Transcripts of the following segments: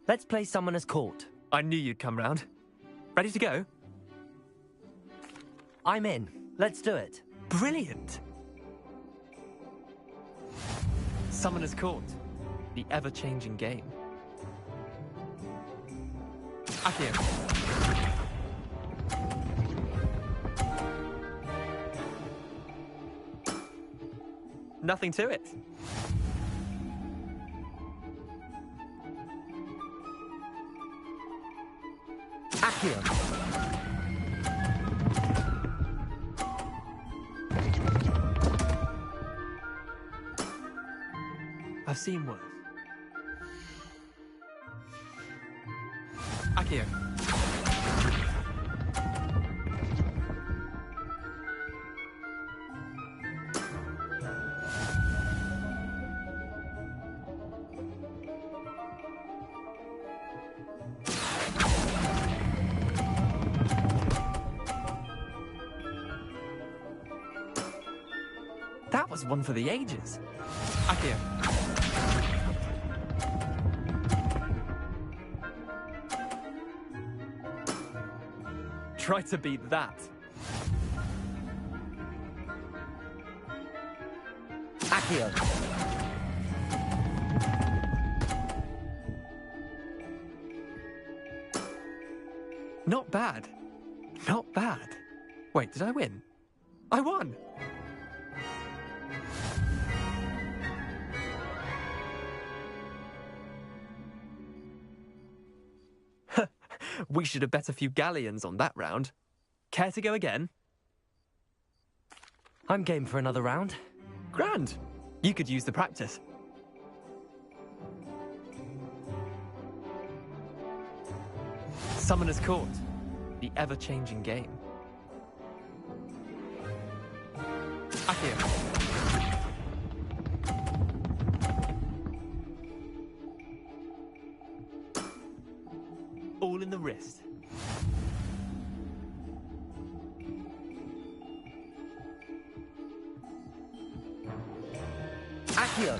Let's play Summoner's Court. I knew you'd come round. Ready to go? I'm in. Let's do it. Brilliant! Summoner's Court. The ever-changing game. Akio. Nothing to it. Akio. I've seen worse. Akio. That was one for the ages. Akio. Try to beat that. Akio. Not bad. Not bad. Wait, did I win? I won! We should have bet a few galleons on that round. Care to go again? I'm game for another round. Grand. You could use the practice. Summoner's Court. The ever-changing game. Akio. All in the wrist. Akio.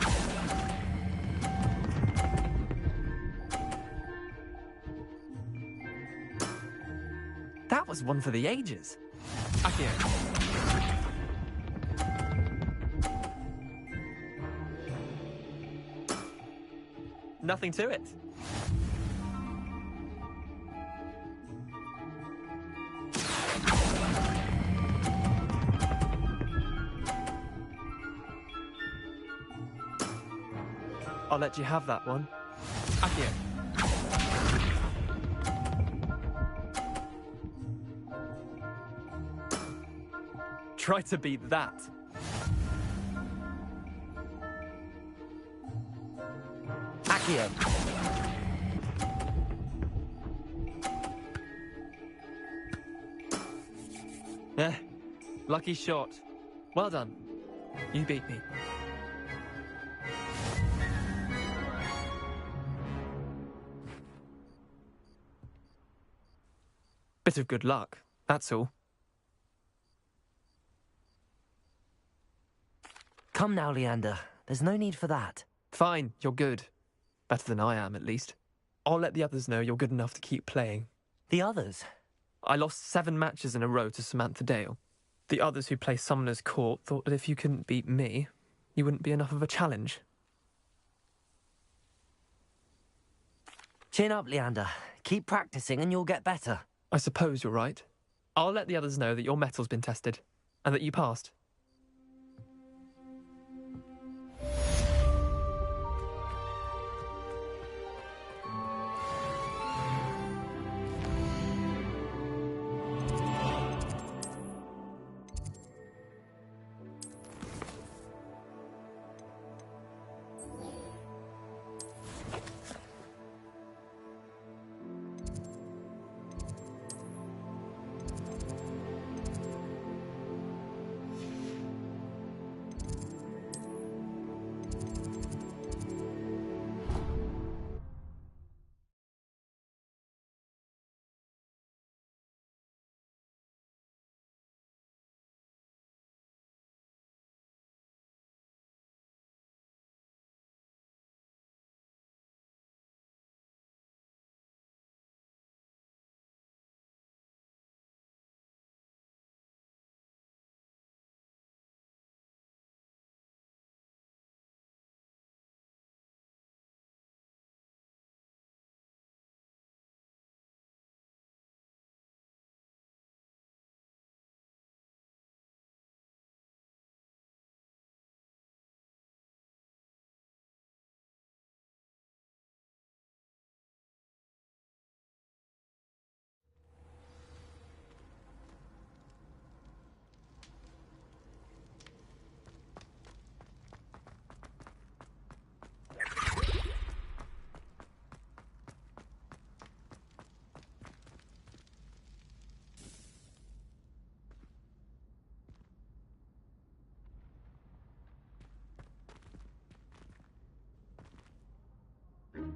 That was one for the ages. Akio. Nothing to it. I'll let you have that one. Akio. Try to beat that. Akio. Lucky shot. Well done. You beat me. Bit of good luck, that's all. Come now, Leander. There's no need for that. Fine, you're good. Better than I am, at least. I'll let the others know you're good enough to keep playing. The others? I lost 7 matches in a row to Samantha Dale. The others who play Summoner's Court thought that if you couldn't beat me, you wouldn't be enough of a challenge. Chin up, Leander. Keep practicing and you'll get better. I suppose you're right. I'll let the others know that your metal's been tested, and that you passed.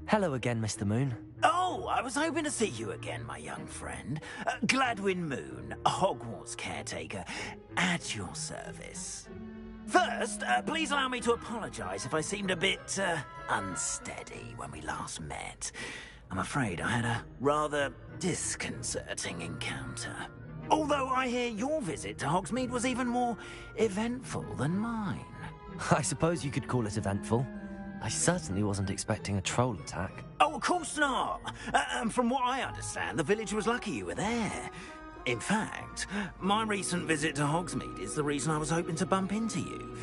Hello again, Mr. Moon. Oh, I was hoping to see you again, my young friend. Gladwin Moon, Hogwarts caretaker, at your service. First, please allow me to apologise if I seemed a bit, unsteady when we last met. I'm afraid I had a rather disconcerting encounter. Although I hear your visit to Hogsmeade was even more eventful than mine. I suppose you could call it eventful. I certainly wasn't expecting a troll attack. Oh, of course not. From what I understand, the village was lucky you were there. In fact, my recent visit to Hogsmeade is the reason I was hoping to bump into you.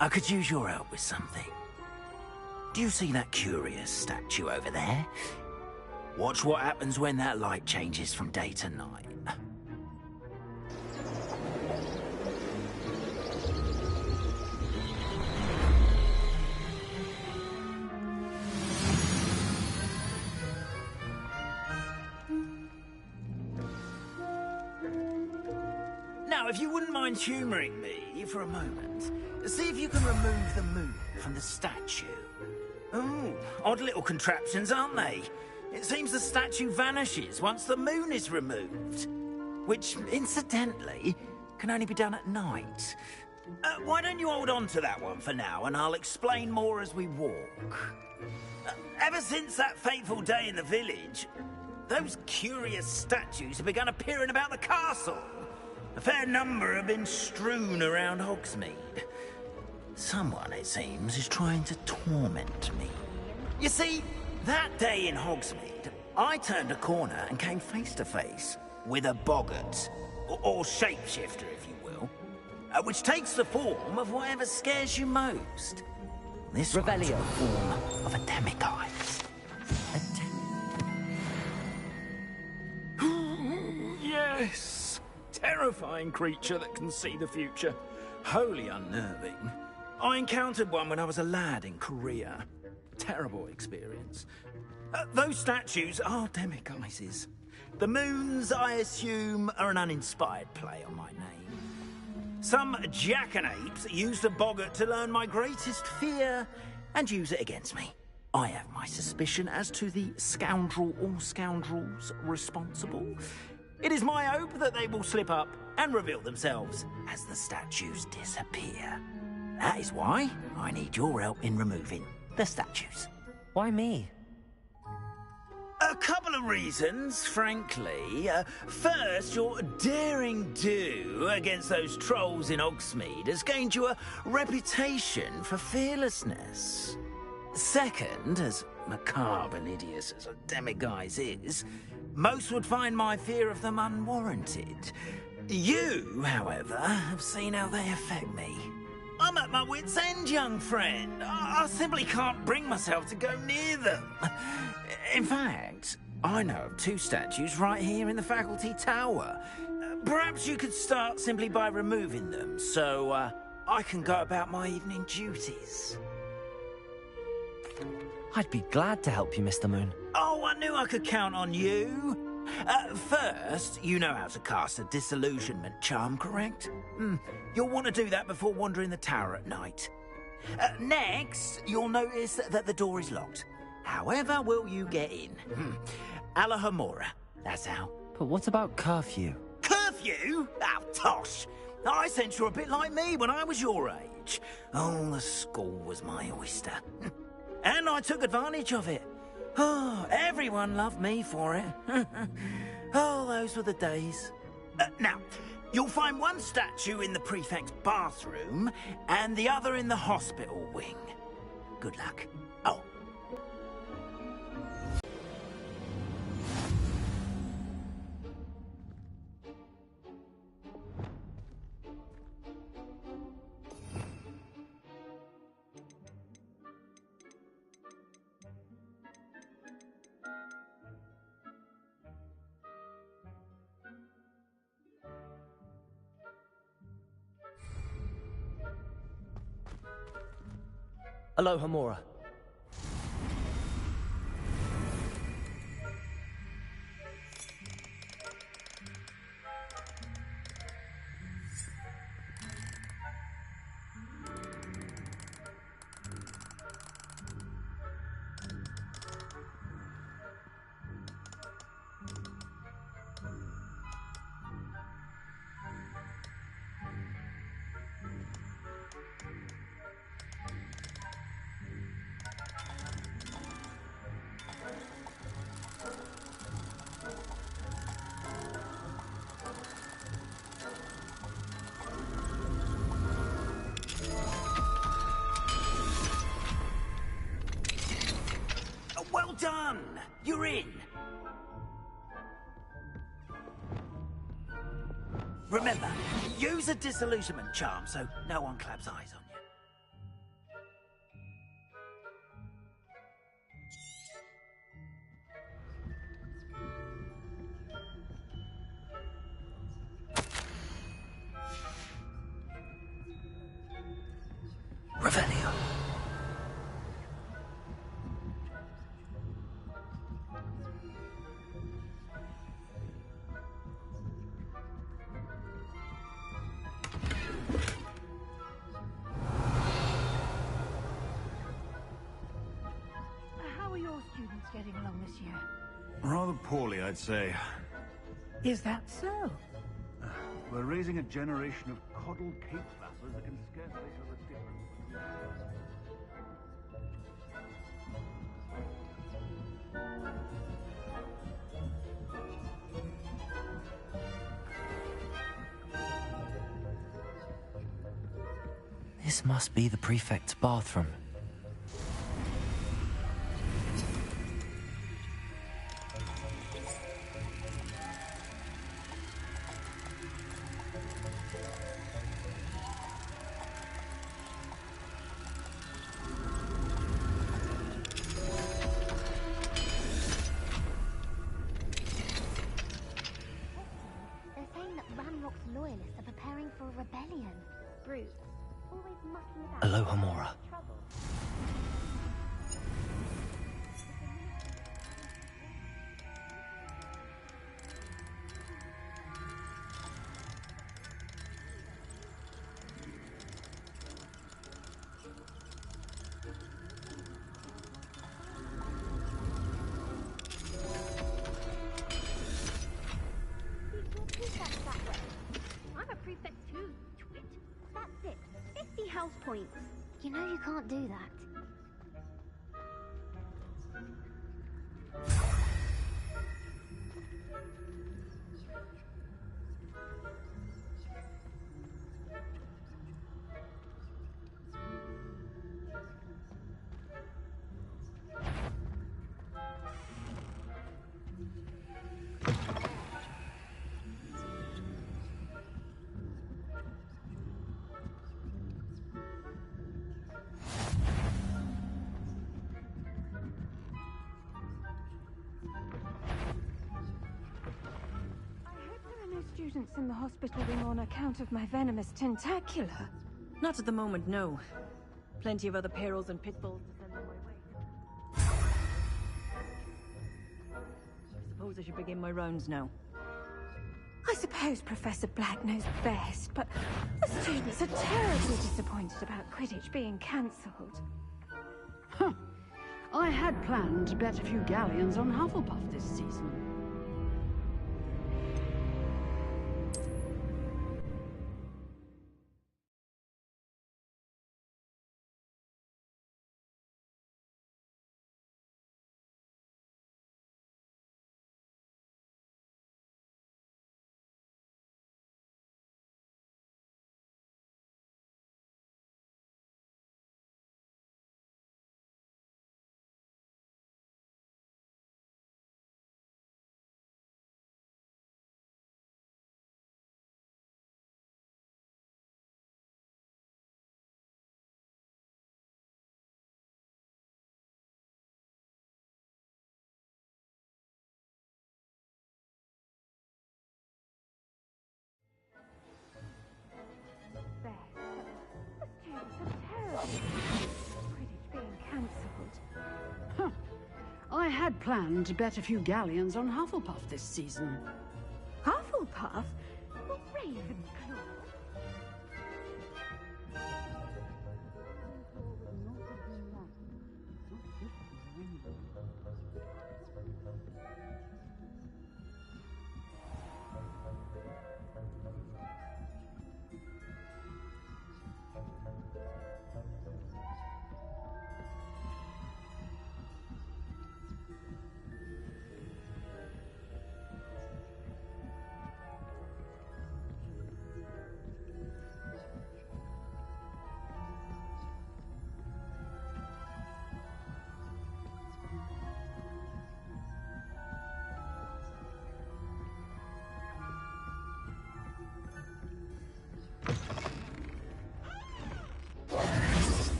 I could use your help with something. Do you see that curious statue over there? Watch what happens when that light changes from day to night. Now, if you wouldn't mind humouring me for a moment, see if you can remove the moon from the statue. Oh, odd little contraptions, aren't they? It seems the statue vanishes once the moon is removed. Which, incidentally, can only be done at night. Why don't you hold on to that one for now, and I'll explain more as we walk. Ever since that fateful day in the village, those curious statues have begun appearing about the castle. A fair number have been strewn around Hogsmeade. Someone, it seems, is trying to torment me. You see, that day in Hogsmeade, I turned a corner and came face to face with a boggart, or shapeshifter, if you will, which takes the form of whatever scares you most. This one's Revelio. the form of a demiguise. Yes! Terrifying creature that can see the future. Wholly unnerving. I encountered one when I was a lad in Korea. Terrible experience. Those statues are demiguises. The moons, I assume, are an uninspired play on my name. Some jackanapes used a boggart to learn my greatest fear and use it against me. I have my suspicion as to the scoundrel or scoundrels responsible. It is my hope that they will slip up and reveal themselves as the statues disappear. That is why I need your help in removing the statues. Why me? A couple of reasons, frankly. First, your daring do against those trolls in Hogsmeade has gained you a reputation for fearlessness. Second, as macabre and hideous as a demiguise is, most would find my fear of them unwarranted. You, however, have seen how they affect me. I'm at my wit's end, young friend. I simply can't bring myself to go near them. In fact, I know of two statues right here in the faculty tower. Perhaps you could start simply by removing them, so I can go about my evening duties. I'd be glad to help you, Mr. Moon. Oh, I knew I could count on you. First, you know how to cast a disillusionment charm, correct? You'll want to do that before wandering the tower at night. Next, you'll notice that the door is locked. However will you get in? Alahomora, that's how. But what about curfew? Curfew? Oh, tosh. I sense you're a bit like me when I was your age. Oh, the school was my oyster. And I took advantage of it. Oh, everyone loved me for it. Oh, those were the days. Now, you'll find one statue in the prefect's bathroom and the other in the hospital wing. Good luck. Oh. Alohomora. done. You're in. Remember, use a disillusionment charm so no one claps eyes on you. Revelio. How are your students getting along this year? Rather poorly, I'd say. Is that so? We're raising a generation of coddled cape flappers that can scarcely tell the difference between... This must be the prefect's bathroom. They're saying that Ramrock's loyalists are preparing for a rebellion. Brute. Always mucking about. Alohomora. Trouble. That way. I'm a prefect too, twit. That's it. 50 house points. You know you can't do that. Students in the hospital wing on account of my venomous tentacular. Not at the moment, no. Plenty of other perils and pitfalls to send them my way. I suppose I should begin my rounds now. I suppose Professor Black knows best, but the students are terribly disappointed about Quidditch being cancelled. Huh. I had planned to bet a few galleons on Hufflepuff this season. Quidditch being cancelled. Huh. I had planned to bet a few galleons on Hufflepuff this season. Hufflepuff? Well, Ravenclaw.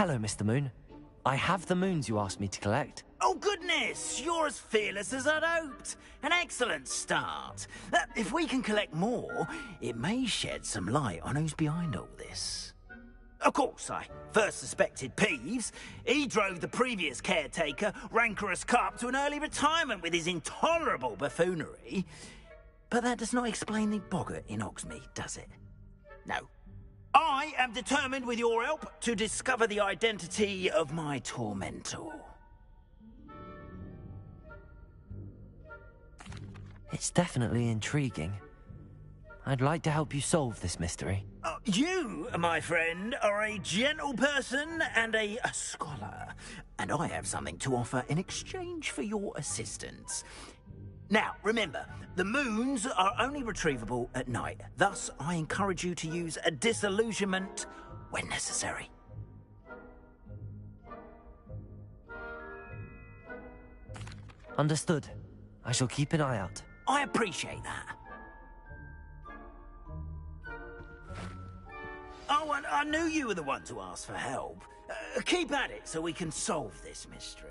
Hello, Mr. Moon. I have the moons you asked me to collect. Oh, goodness! You're as fearless as I'd hoped. An excellent start. If we can collect more, it may shed some light on who's behind all this. Of course, I first suspected Peeves. He drove the previous caretaker, Rancorous Carp, to an early retirement with his intolerable buffoonery. But that does not explain the boggart in Hogsmeade, does it? No. I am determined, with your help, to discover the identity of my tormentor. It's definitely intriguing. I'd like to help you solve this mystery. You, my friend, are a gentle person and a scholar, and I have something to offer in exchange for your assistance. Now, remember, the moons are only retrievable at night. Thus, I encourage you to use a disillusionment when necessary. Understood. I shall keep an eye out. I appreciate that. Oh, and I knew you were the one to ask for help. Keep at it so we can solve this mystery.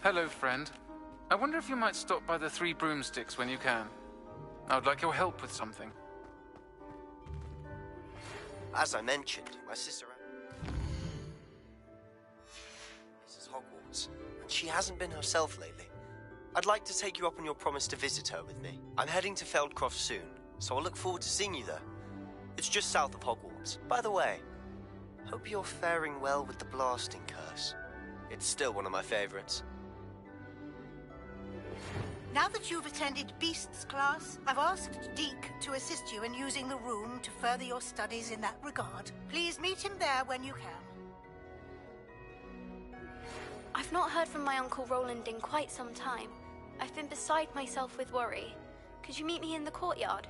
Hello, friend. I wonder if you might stop by the Three Broomsticks when you can. I would like your help with something. As I mentioned, my sister is Hogwarts, and she hasn't been herself lately. I'd like to take you up on your promise to visit her with me. I'm heading to Feldcroft soon, so I'll look forward to seeing you there. It's just south of Hogwarts. By the way, hope you're faring well with the blasting curse. It's still one of my favorites. Now that you've attended Beasts class, I've asked Deke to assist you in using the room to further your studies in that regard. Please meet him there when you can. I've not heard from my Uncle Roland in quite some time. I've been beside myself with worry. Could you meet me in the courtyard?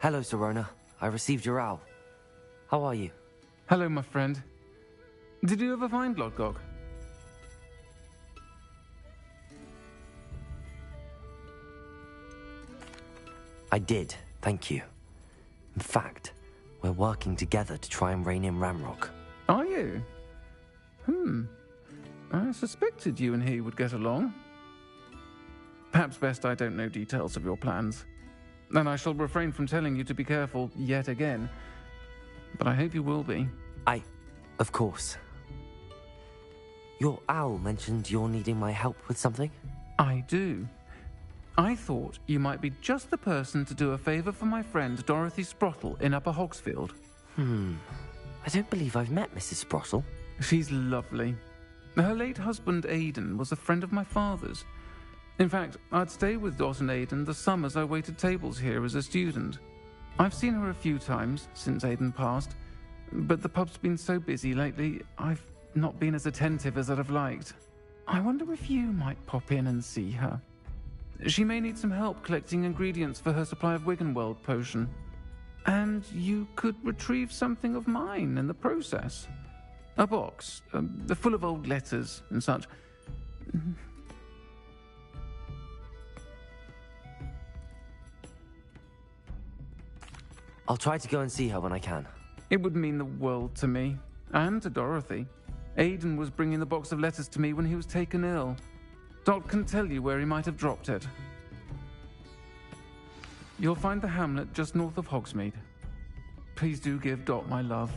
Hello, Sirona. I received your owl. How are you? Hello, my friend. Did you ever find Lodgok? I did, thank you. In fact, we're working together to try and rein in Ramrock. Are you? I suspected you and he would get along. Perhaps best I don't know details of your plans. And I shall refrain from telling you to be careful yet again. But I hope you will be. Of course. Your owl mentioned you're needing my help with something? I do. I thought you might be just the person to do a favour for my friend Dorothy Sprottle in Upper Hogsfield. I don't believe I've met Mrs. Sprottle. She's lovely. Her late husband Aidan was a friend of my father's. In fact, I'd stay with Dot and Aidan the summers I waited tables here as a student. I've seen her a few times since Aidan passed, but the pub's been so busy lately, I've not been as attentive as I'd have liked. I wonder if you might pop in and see her. She may need some help collecting ingredients for her supply of Wiggenweld potion. And you could retrieve something of mine in the process. A box, full of old letters and such. I'll try to go and see her when I can. It would mean the world to me, and to Dorothy. Aidan was bringing the box of letters to me when he was taken ill. Dot can tell you where he might have dropped it. You'll find the hamlet just north of Hogsmeade. Please do give Dot my love.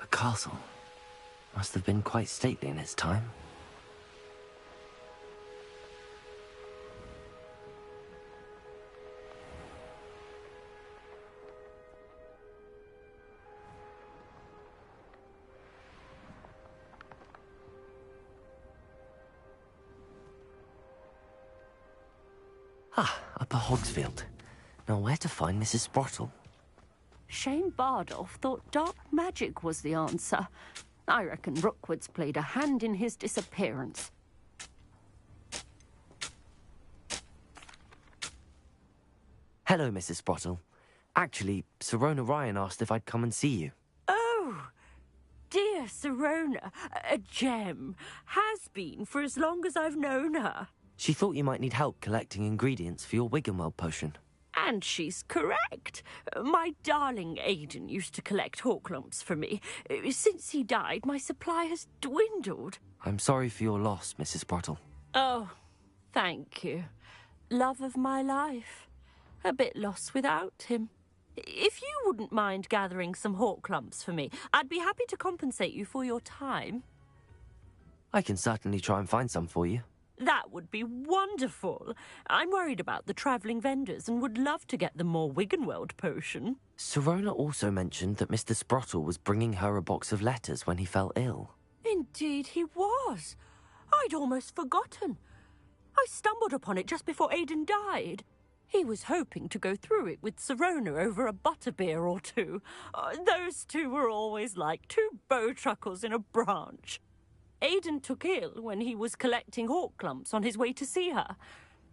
A castle. Must have been quite stately in its time. Upper Hogsfield. Now where to find Mrs. Sprottle? Shane Bardolph thought dark magic was the answer. I reckon Rookwood's played a hand in his disappearance. Hello, Mrs. Sprottle. Actually, Sirona Ryan asked if I'd come and see you. Oh, dear Sirona, a gem. Has been for as long as I've known her. She thought you might need help collecting ingredients for your Wiggenweld potion. And she's correct. My darling Aidan used to collect hawklumps for me. Since he died, my supply has dwindled. I'm sorry for your loss, Mrs. Sprottle. Oh, thank you. Love of my life. A bit lost without him. If you wouldn't mind gathering some hawklumps for me, I'd be happy to compensate you for your time. I can certainly try and find some for you. That would be wonderful. I'm worried about the travelling vendors and would love to get them more Wiggenweld potion. Sirona also mentioned that Mr. Sprottle was bringing her a box of letters when he fell ill. Indeed he was. I'd almost forgotten. I stumbled upon it just before Aidan died. He was hoping to go through it with Sirona over a butterbeer or two. Those two were always like two bowtruckles in a branch. Aidan took ill when he was collecting hawklumps on his way to see her.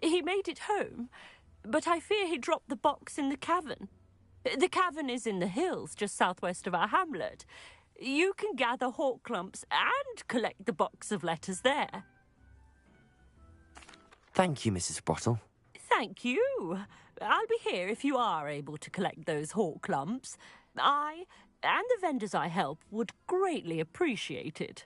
He made it home, but I fear he dropped the box in the cavern. The cavern is in the hills just southwest of our hamlet. You can gather hawklumps and collect the box of letters there. Thank you, Mrs. Sprottle. Thank you. I'll be here if you are able to collect those hawk lumps. I, and the vendors I help, would greatly appreciate it.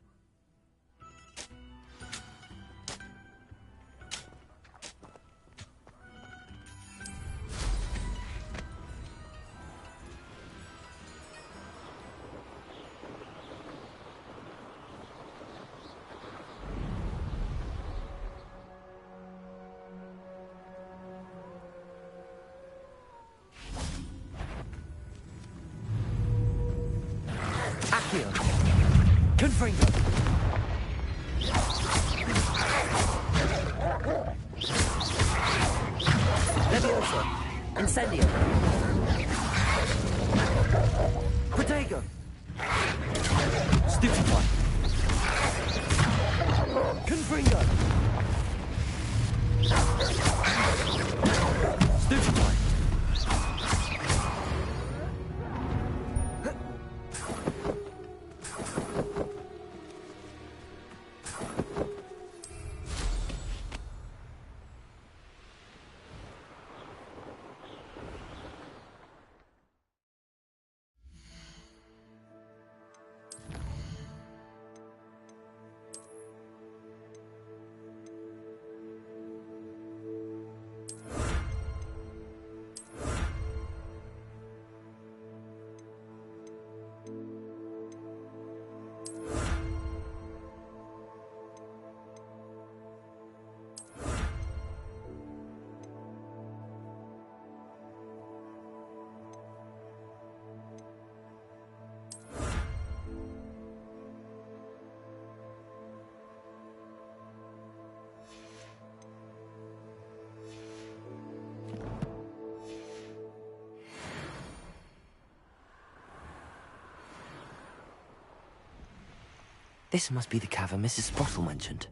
Accio! Confringo! Leviosa! Incendio! Protego! Stupefy! Confringo! Stupefy! This must be the cavern Mrs. Sprottle mentioned.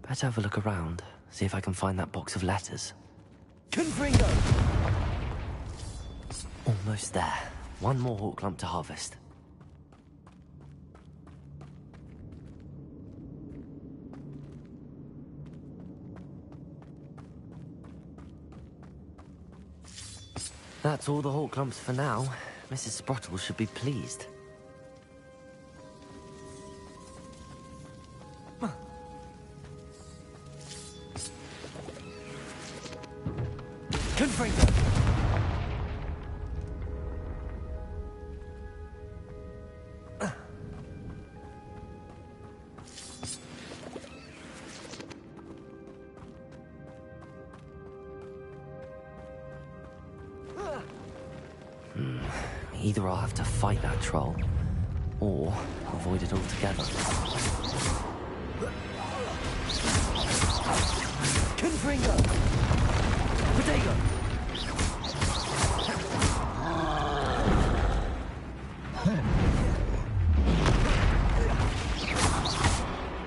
Better have a look around, see if I can find that box of letters. Confringo! Almost there. One more hawk lump to harvest. That's all the hawk lumps for now. Mrs. Sprottle should be pleased. Confringo! Either I'll have to fight that troll, or avoid it altogether. Confringo! Protego!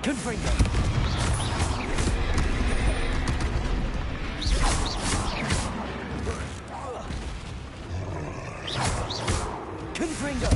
Confringo! Confringo!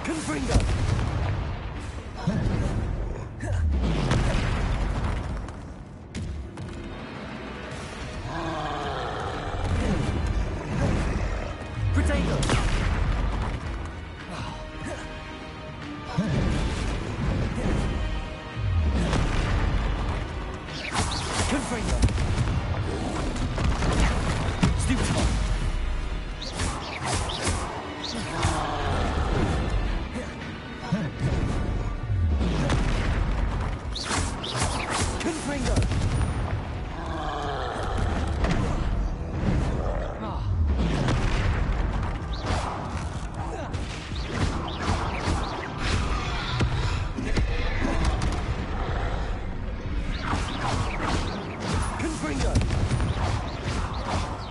Confringo!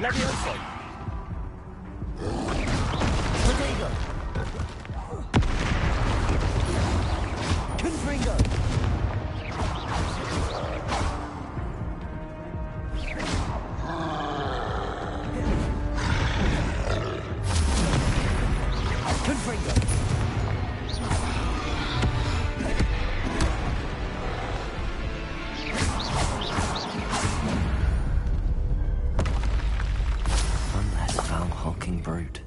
Levioso! Protego! Confringo! Confringo! One less foul hulking brute.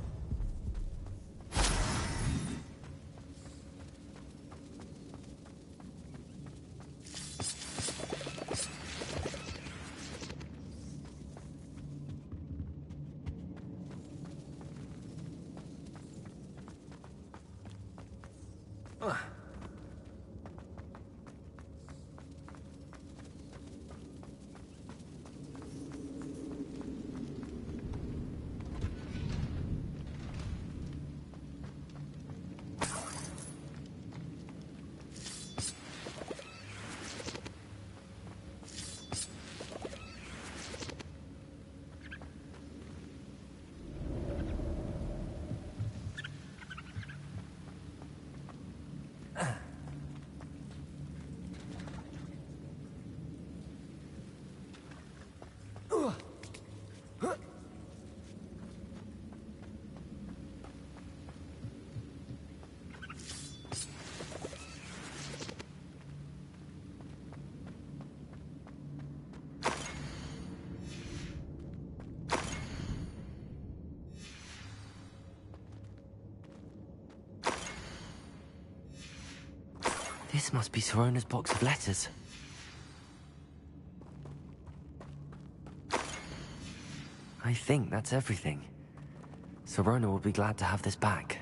This must be Sirona's box of letters. I think that's everything. Sirona will be glad to have this back.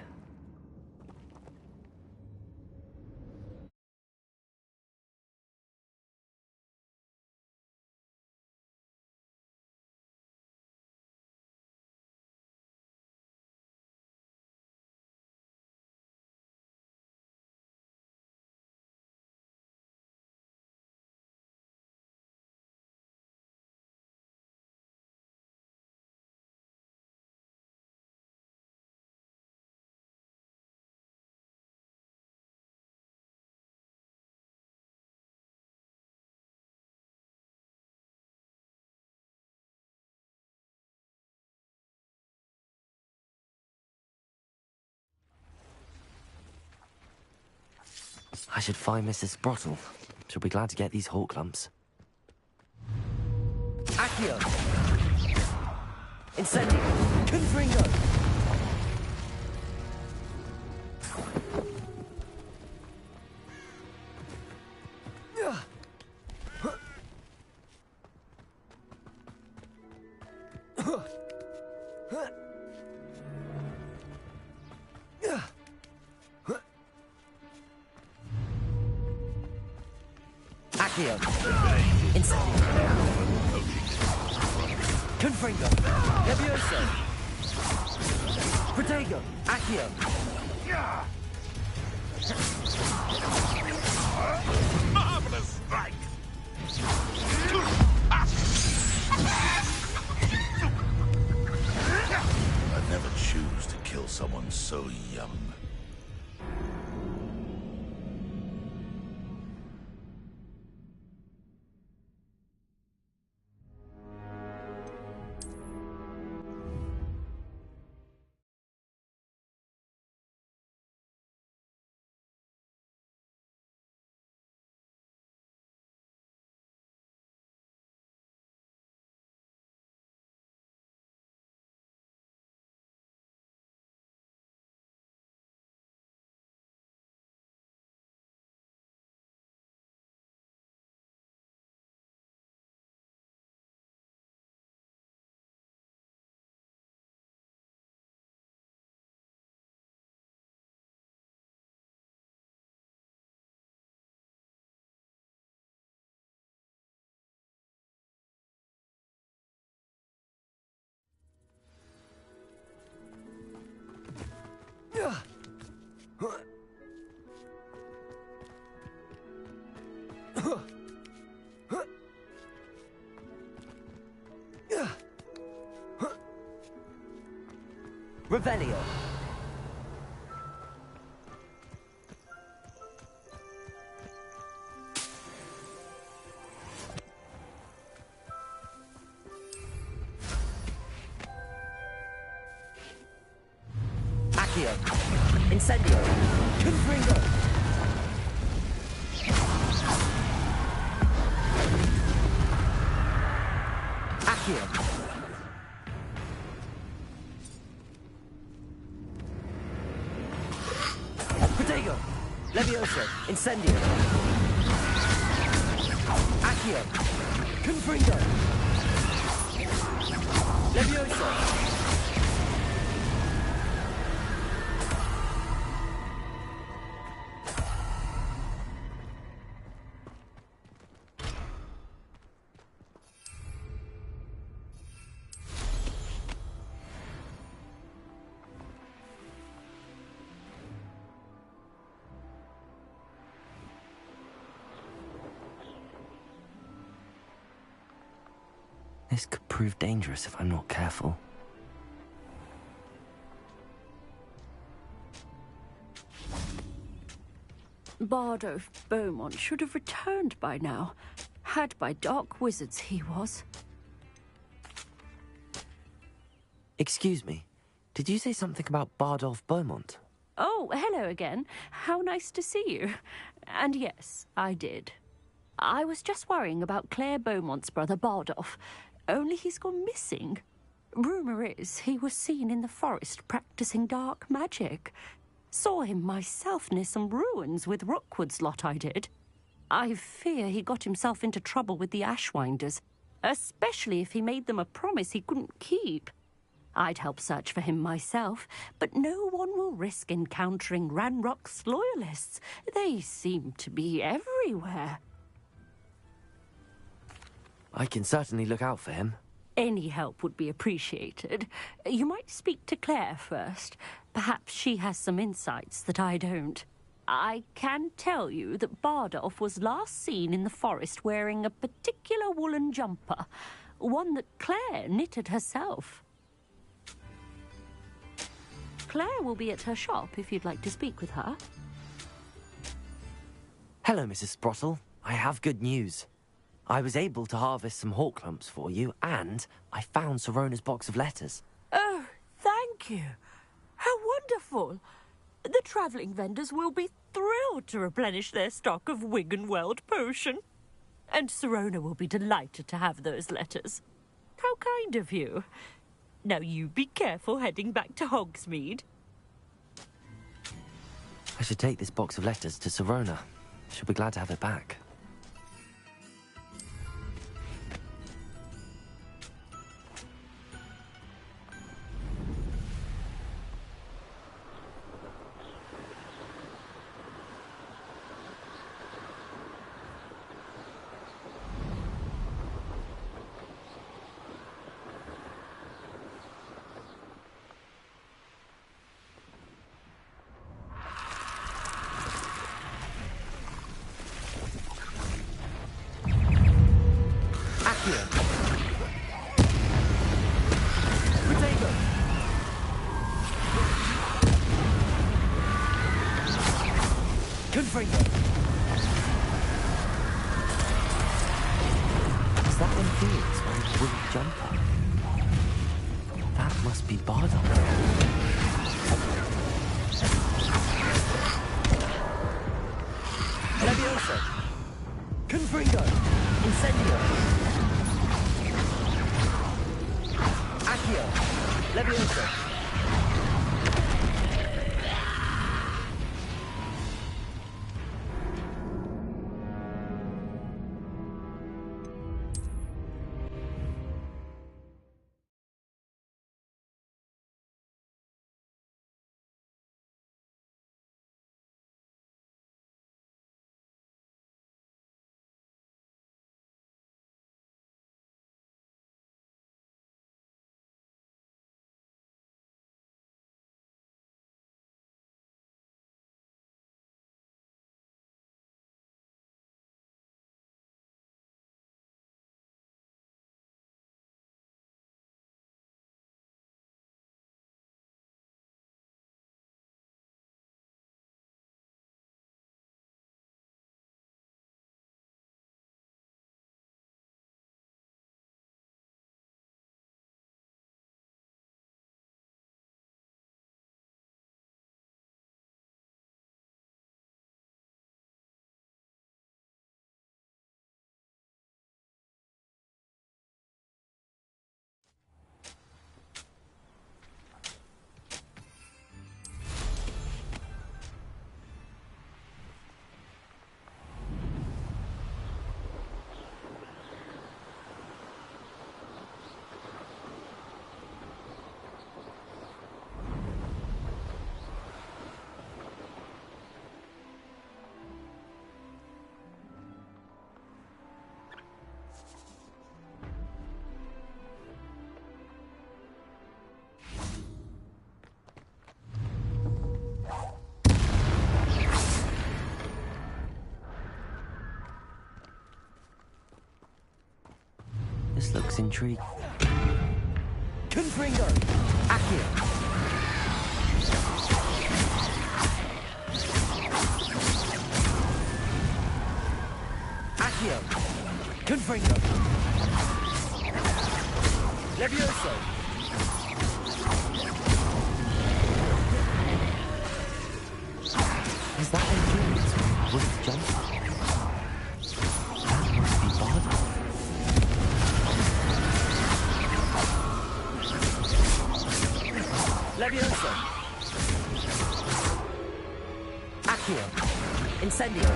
I should find Mrs. Sprottle. She'll be glad to get these hawk lumps. Accio! Incendio! Confringo! Accio! Incendio! Confringo! Levioso! Protego! Accio! Marvelous strike! I'd never choose to kill someone so young. Revelio. Accio. Incendio. Confringo. Accio. Protego. Levioso. Incendio. Accio. Confringo. Levioso. This could prove dangerous if I'm not careful. Bardolph Beaumont should have returned by now. Had by dark wizards he was. Excuse me, did you say something about Bardolph Beaumont? Oh, hello again. How nice to see you. And yes, I did. I was just worrying about Claire Beaumont's brother Bardolph. Only he's gone missing. Rumour is he was seen in the forest practicing dark magic. Saw him myself near some ruins with Rookwood's lot I did. I fear he got himself into trouble with the Ashwinders, especially if he made them a promise he couldn't keep. I'd help search for him myself, but no one will risk encountering Ranrock's loyalists. They seem to be everywhere. I can certainly look out for him. Any help would be appreciated. You might speak to Claire first. Perhaps she has some insights that I don't. I can tell you that Bardolph was last seen in the forest wearing a particular woolen jumper, one that Claire knitted herself. Claire will be at her shop if you'd like to speak with her. Hello, Mrs. Sprottle. I have good news. I was able to harvest some hawk lumps for you, and I found Sirona's box of letters. Oh, thank you. How wonderful. The travelling vendors will be thrilled to replenish their stock of Wiggenweld potion. And Sirona will be delighted to have those letters. How kind of you. Now you be careful heading back to Hogsmeade. I should take this box of letters to Sirona. She'll be glad to have it back. Is that one Felix wearing a wooden jumper? That must be Bardolph. Levioso! Confringo! Incendio! Accio! Levioso! looks intriguing. Confringo! Accio! Accio! Confringo! Levioso! Is that Infurious with jumper? That must be Bardo. Levioso! Accio! Incendio!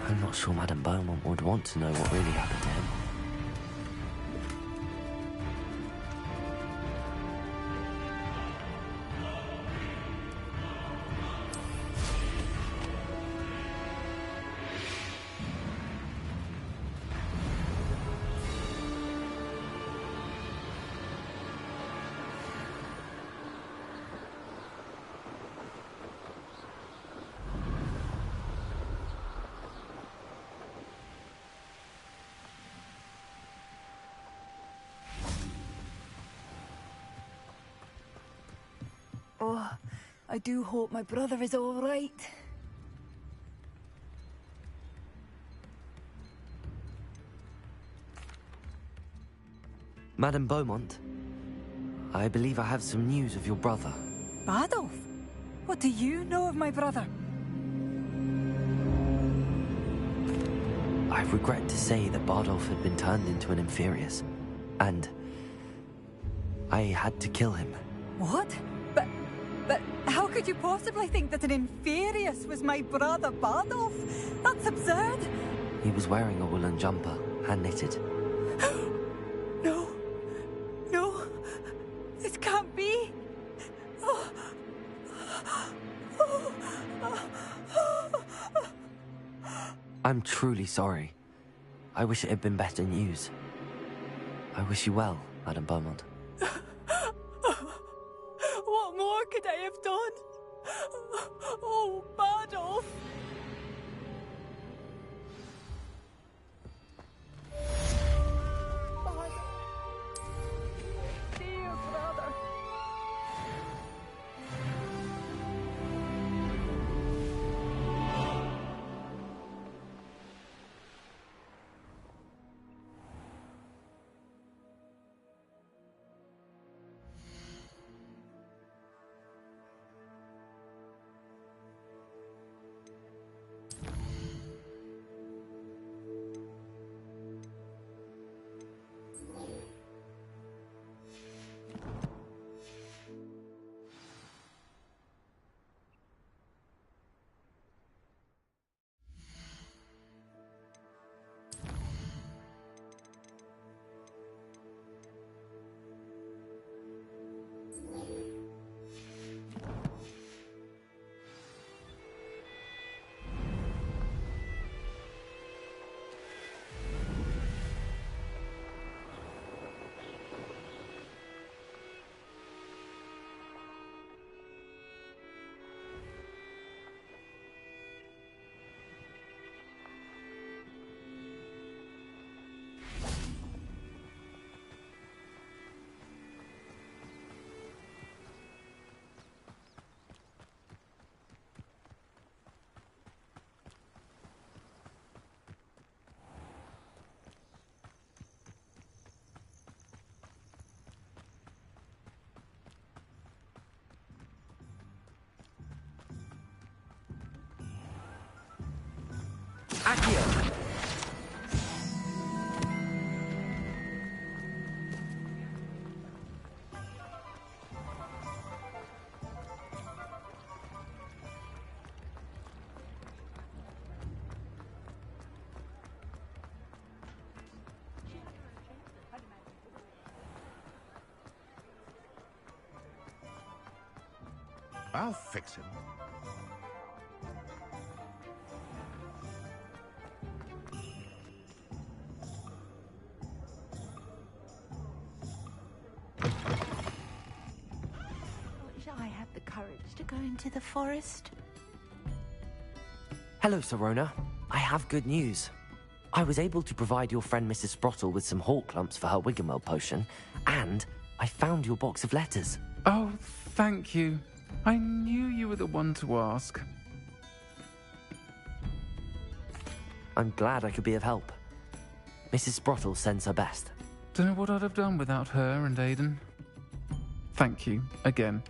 I'm not sure Madame Beaumont would want to know what really happened to him. Oh, I do hope my brother is all right. Madame Beaumont, I believe I have some news of your brother. Badolf? What do you know of my brother? I regret to say that Bardolph had been turned into an Infurious, and I had to kill him. What? But how could you possibly think that an Infurious was my brother Bardolph? That's absurd. He was wearing a woolen jumper, hand-knitted. No. No. This can't be. Oh. I'm truly sorry. I wish it had been better news. I wish you well, Madame Beaumont. What more could I have done? Oh, Bardolph! Dear brother. Accio! I'll fix him. I had the courage to go into the forest. Hello, Serona. I have good news. I was able to provide your friend Mrs. Sprottle with some hawk lumps for her Wiggenweld potion, and I found your box of letters. Oh, thank you. I knew you were the one to ask. I'm glad I could be of help. Mrs. Sprottle sends her best. Don't know what I'd have done without her and Aidan. Thank you, again,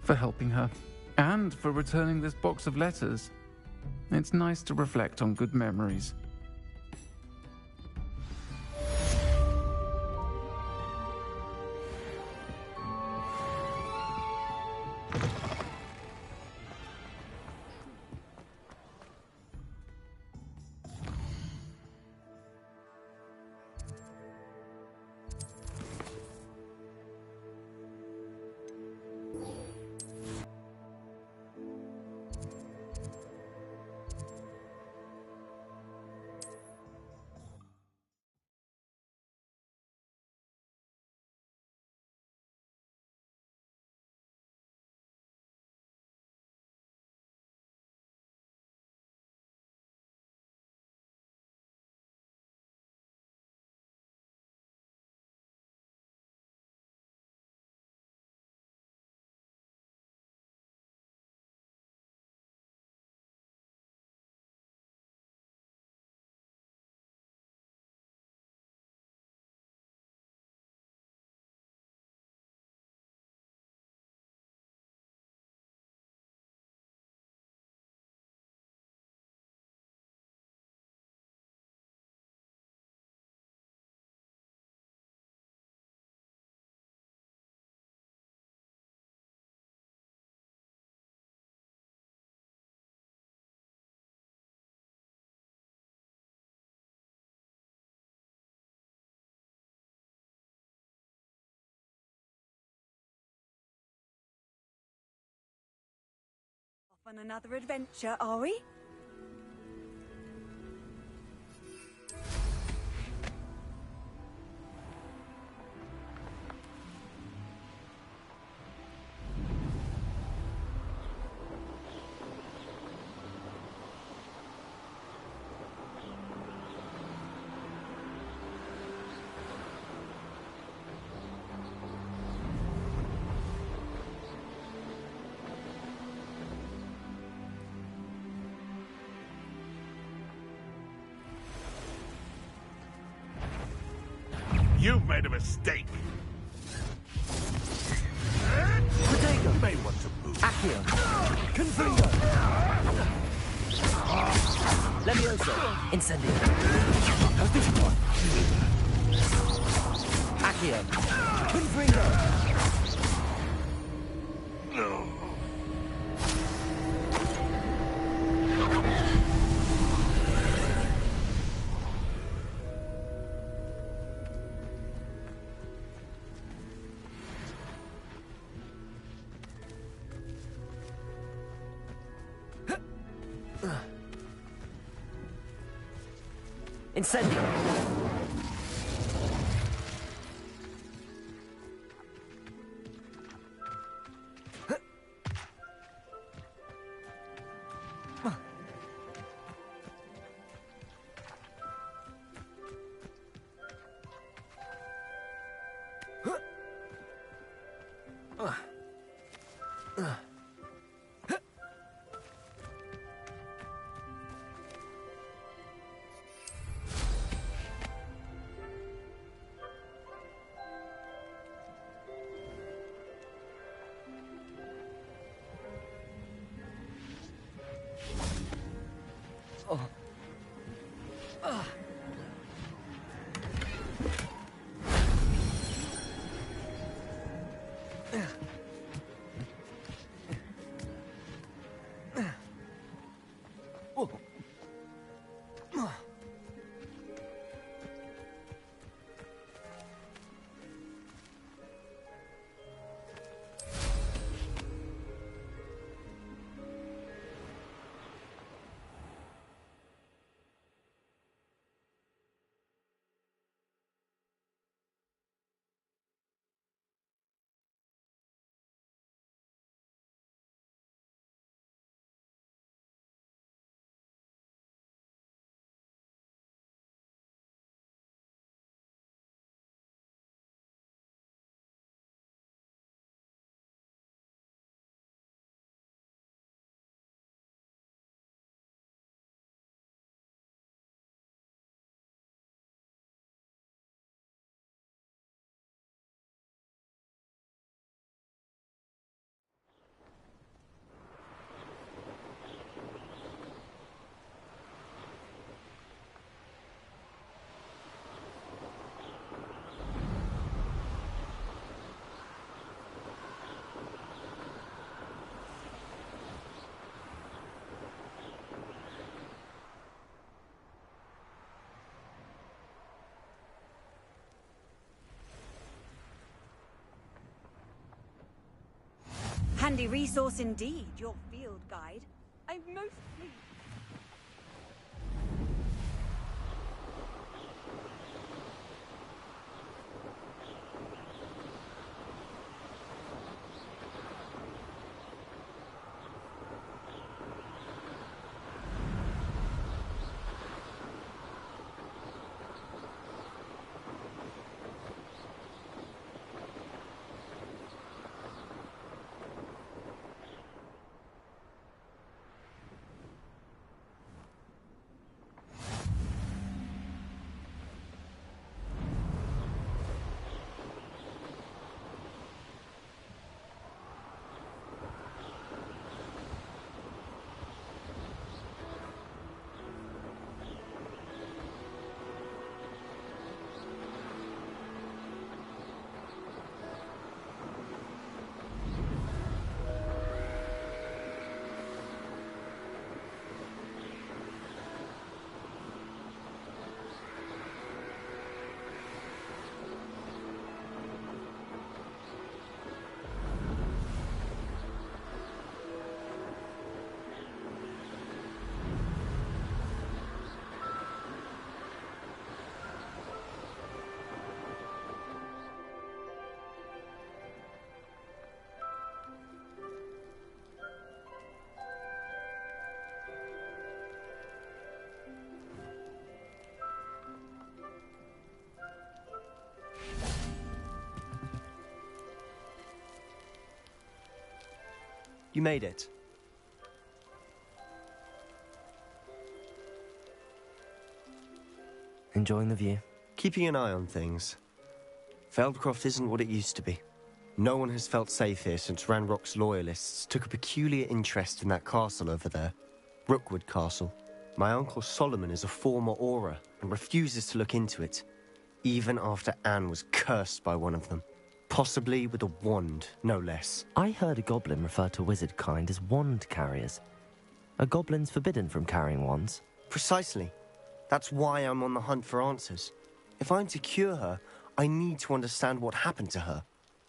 for helping her, and for returning this box of letters. It's nice to reflect on good memories. On another adventure, are we? You've made a mistake. Protego! You may want to move. Accio! Confringo! Levioso! Incendio! Accio! Confringo! Incendio! handy resource indeed, your field guide. I'm most pleased. You made it. Enjoying the view? Keeping an eye on things. Feldcroft isn't what it used to be. No one has felt safe here since Ranrock's loyalists took a peculiar interest in that castle over there. Rookwood Castle. My uncle Solomon is a former Auror and refuses to look into it, even after Anne was cursed by one of them. Possibly with a wand, no less. I heard a goblin refer to wizard kind as wand carriers. Are goblins forbidden from carrying wands? Precisely. That's why I'm on the hunt for answers. If I'm to cure her, I need to understand what happened to her.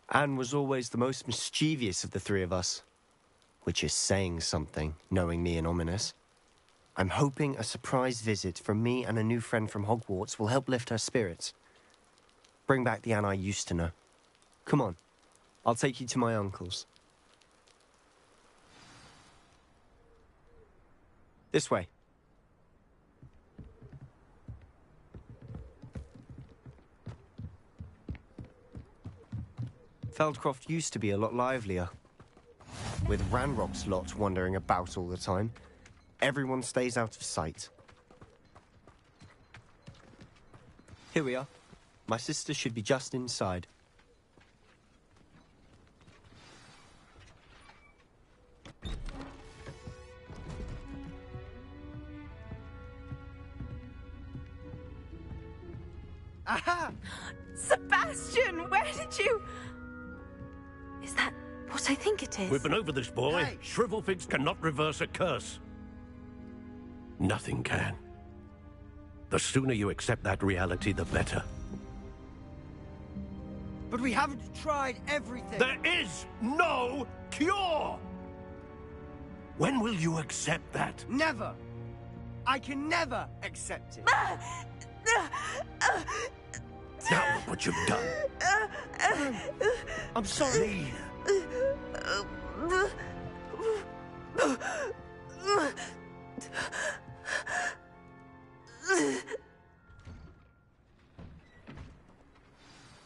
Anne was always the most mischievous of the three of us. Which is saying something, knowing me and Ominous. I'm hoping a surprise visit from me and a new friend from Hogwarts will help lift her spirits. Bring back the Anne I used to know. Come on, I'll take you to my uncle's. This way. Feldcroft used to be a lot livelier. With Ranrock's lot wandering about all the time, everyone stays out of sight. Here we are. My sister should be just inside. Aha! Sebastian, where did you... Is that what I think it is? We've been over this, boy. Hey. Shrivelfigs cannot reverse a curse. Nothing can. The sooner you accept that reality, the better. But we haven't tried everything. There is no cure! When will you accept that? Never! I can never accept it. Now look what you've done. I'm sorry.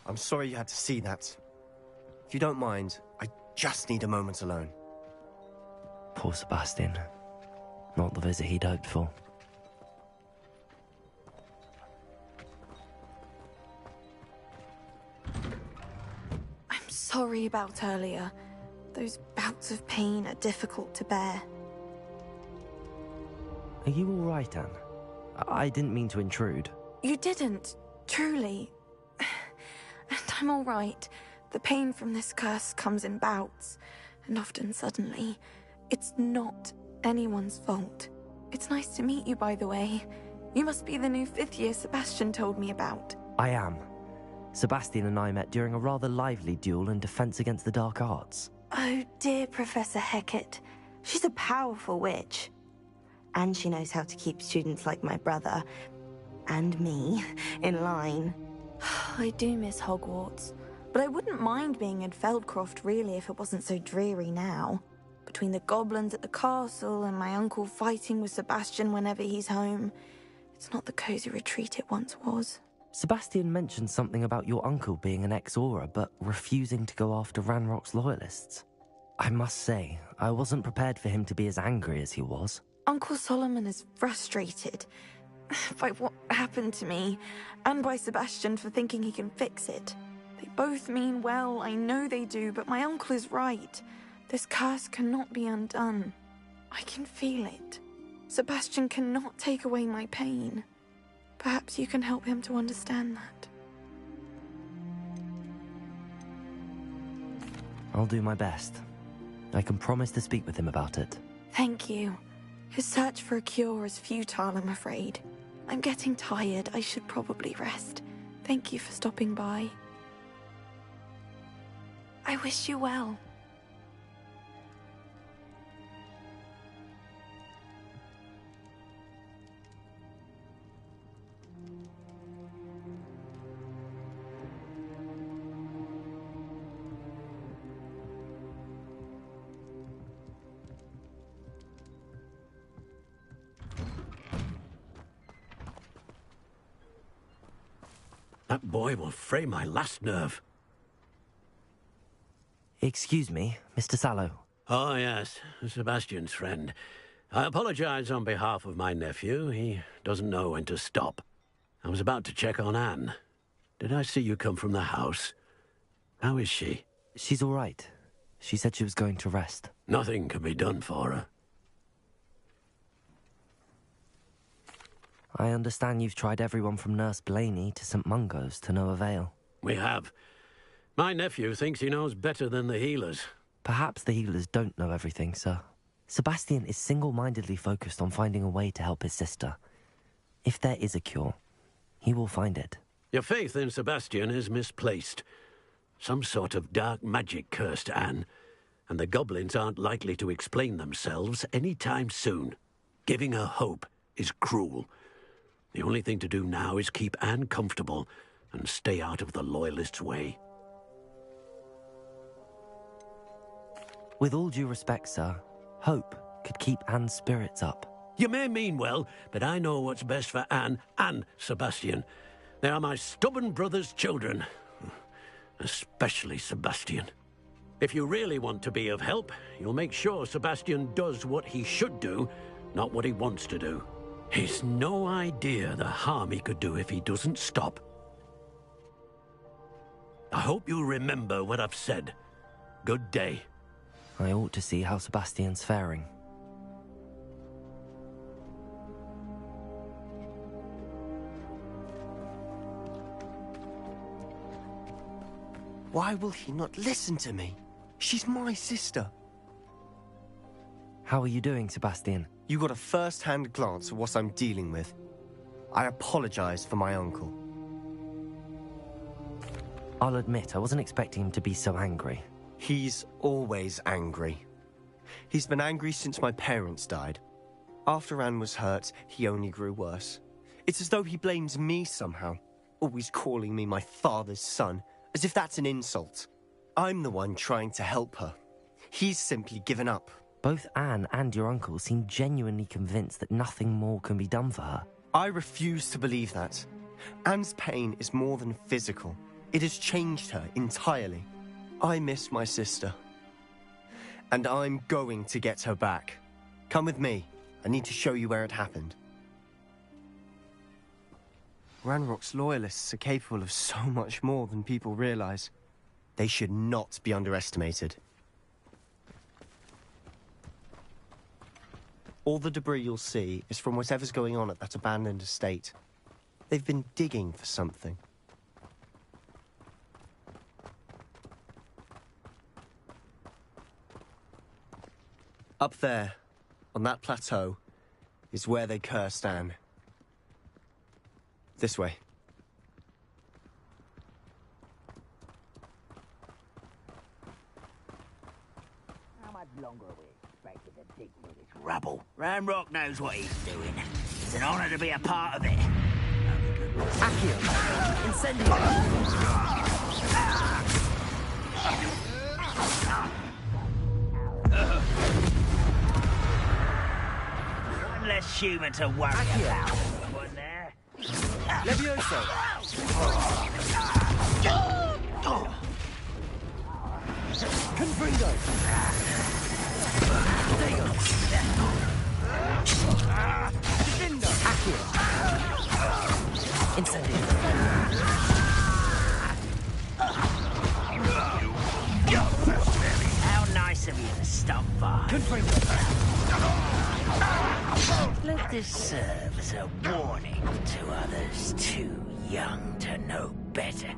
I'm sorry you had to see that. If you don't mind, I just need a moment alone. Poor Sebastian. Not the visit he'd hoped for. I'm sorry about earlier. Those bouts of pain are difficult to bear. Are you all right, Anne? I didn't mean to intrude. You didn't, truly. And I'm all right. The pain from this curse comes in bouts, and often suddenly. It's not anyone's fault. It's nice to meet you, by the way. You must be the new 5th year Sebastian told me about. I am. Sebastian and I met during a rather lively duel in Defense Against the Dark Arts. Oh dear, Professor Hecat. She's a powerful witch. And she knows how to keep students like my brother, and me, in line. I do miss Hogwarts, but I wouldn't mind being in Feldcroft really if it wasn't so dreary now. Between the goblins at the castle and my uncle fighting with Sebastian whenever he's home, it's not the cosy retreat it once was. Sebastian mentioned something about your uncle being an ex-Auror, but refusing to go after Ranrock's loyalists. I must say, I wasn't prepared for him to be as angry as he was. Uncle Solomon is frustrated by what happened to me, and by Sebastian for thinking he can fix it. They both mean well, I know they do, but my uncle is right. This curse cannot be undone. I can feel it. Sebastian cannot take away my pain. Perhaps you can help him to understand that. I'll do my best. I can promise to speak with him about it. Thank you. His search for a cure is futile, I'm afraid. I'm getting tired. I should probably rest. Thank you for stopping by. I wish you well. That boy will fray my last nerve. Excuse me, Mr. Sallow. Oh, yes, Sebastian's friend. I apologize on behalf of my nephew. He doesn't know when to stop. I was about to check on Anne. Did I see you come from the house? How is she? She's all right. She said she was going to rest. Nothing can be done for her. I understand you've tried everyone from Nurse Blaney to St. Mungo's to no avail. We have. My nephew thinks he knows better than the healers. Perhaps the healers don't know everything, sir. Sebastian is single-mindedly focused on finding a way to help his sister. If there is a cure, he will find it. Your faith in Sebastian is misplaced. Some sort of dark magic cursed Anne, and the goblins aren't likely to explain themselves any time soon. Giving her hope is cruel. The only thing to do now is keep Anne comfortable and stay out of the Loyalists' way. With all due respect, sir, hope could keep Anne's spirits up. You may mean well, but I know what's best for Anne and Sebastian. They are my stubborn brother's children. Especially Sebastian. If you really want to be of help, you'll make sure Sebastian does what he should do, not what he wants to do. He's no idea the harm he could do if he doesn't stop. I hope you'll remember what I've said. Good day. I ought to see how Sebastian's faring. Why will he not listen to me? She's my sister. How are you doing, Sebastian? You got a first-hand glance at what I'm dealing with. I apologize for my uncle. I'll admit, I wasn't expecting him to be so angry. He's always angry. He's been angry since my parents died. After Anne was hurt, he only grew worse. It's as though he blames me somehow, always calling me my father's son, as if that's an insult. I'm the one trying to help her. He's simply given up. Both Anne and your uncle seem genuinely convinced that nothing more can be done for her. I refuse to believe that. Anne's pain is more than physical. It has changed her entirely. I miss my sister. And I'm going to get her back. Come with me. I need to show you where it happened. Ranrock's loyalists are capable of so much more than people realize. They should not be underestimated. All the debris you'll see is from whatever's going on at that abandoned estate. They've been digging for something. Up there, on that plateau, is where they cursed Anne. This way. longer are we expected to dig through this rubble? Ranrock knows what he's doing. It's an honor to be a part of it. Accio! Incendio! One less human to worry about. One there. Levioso! Confringo! Defendo! Accio! Incendio! How nice of you to stop by. Confringo! Let this serve as a warning to others too young to know better.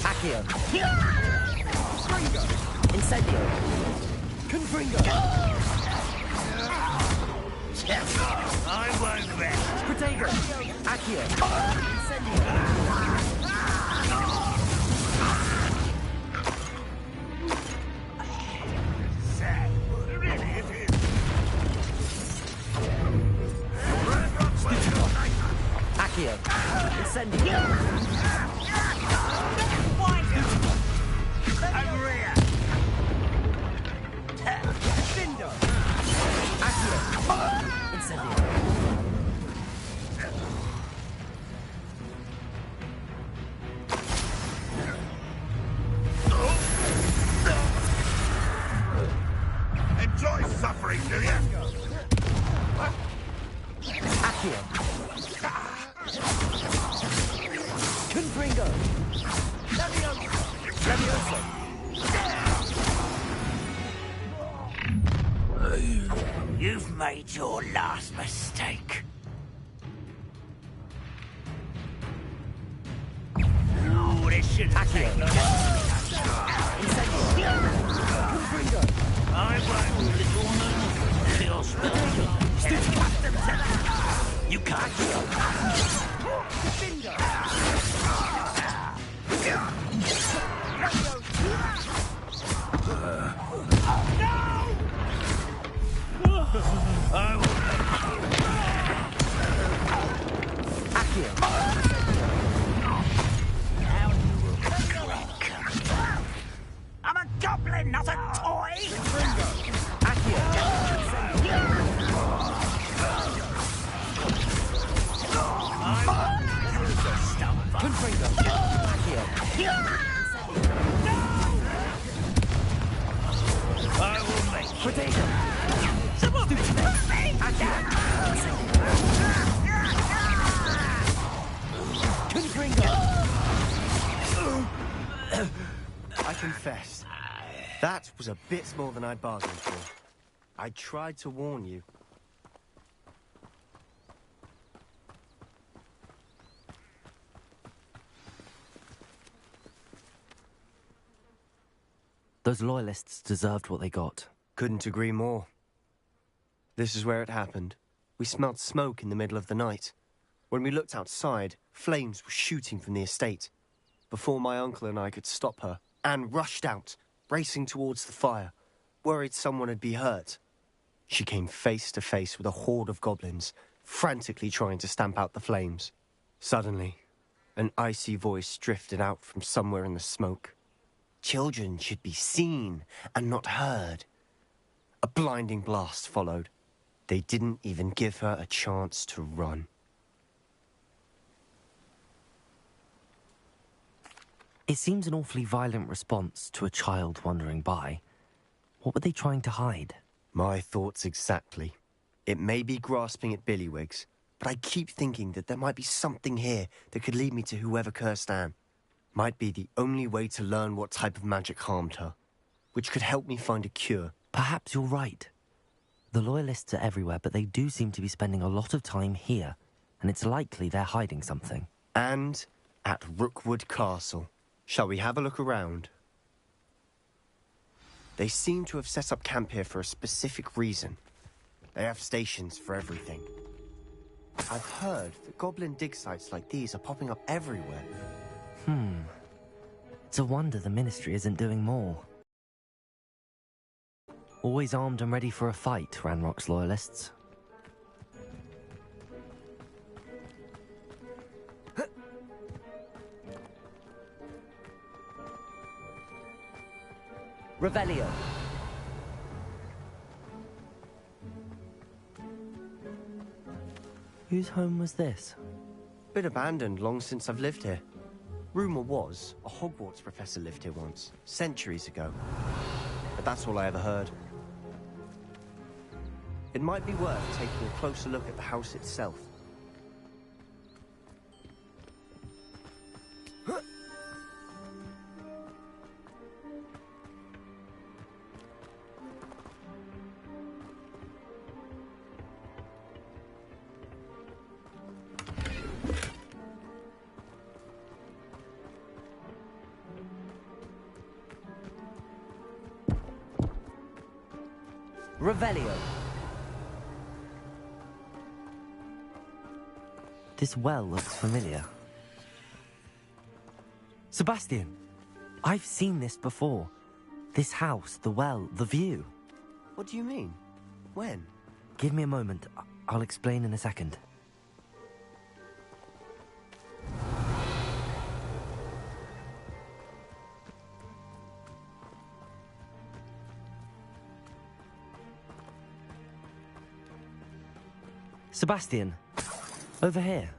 Accio! Confringo! Incendio! Confringo! I won't rest. Protego! Accio! Incendio! Accio! Incendio! Maria! Defendo! Accio! Incendio! Enjoy suffering, do you? Accio! Confringo! Levioso! You've made your last mistake. Oh, this shouldn't take long. Confringo! I won't. You can't. Defendo! I will. Accio! Now you will drink. I'm a goblin, not a toy. Accio! Confringo! Accio! I will make Protego! someone move me. Confringo! I confess, that was a bit more than I bargained for. I tried to warn you. Those loyalists deserved what they got. Couldn't agree more. This is where it happened. We smelled smoke in the middle of the night. When we looked outside, flames were shooting from the estate. Before my uncle and I could stop her, Anne rushed out, racing towards the fire, worried someone had been hurt. She came face to face with a horde of goblins, frantically trying to stamp out the flames. Suddenly, an icy voice drifted out from somewhere in the smoke. Children should be seen and not heard. A blinding blast followed. They didn't even give her a chance to run. It seems an awfully violent response to a child wandering by. What were they trying to hide? My thoughts exactly. It may be grasping at Billywigs, but I keep thinking that there might be something here that could lead me to whoever cursed Anne. Might be the only way to learn what type of magic harmed her, which could help me find a cure. Perhaps you're right. The Loyalists are everywhere, but they do seem to be spending a lot of time here, and it's likely they're hiding something. And at Rookwood Castle. Shall we have a look around? They seem to have set up camp here for a specific reason. They have stations for everything. I've heard that goblin dig sites like these are popping up everywhere. It's a wonder the Ministry isn't doing more. Always armed and ready for a fight, Ranrock's Loyalists. Revelio. Whose home was this? Been abandoned long since I've lived here. Rumour was a Hogwarts professor lived here once, centuries ago. But that's all I ever heard. It might be worth taking a closer look at the house itself. Revelio. This well looks familiar. Sebastian! I've seen this before. This house, the well, the view. What do you mean? When? Give me a moment. I'll explain in a second. Sebastian, over here.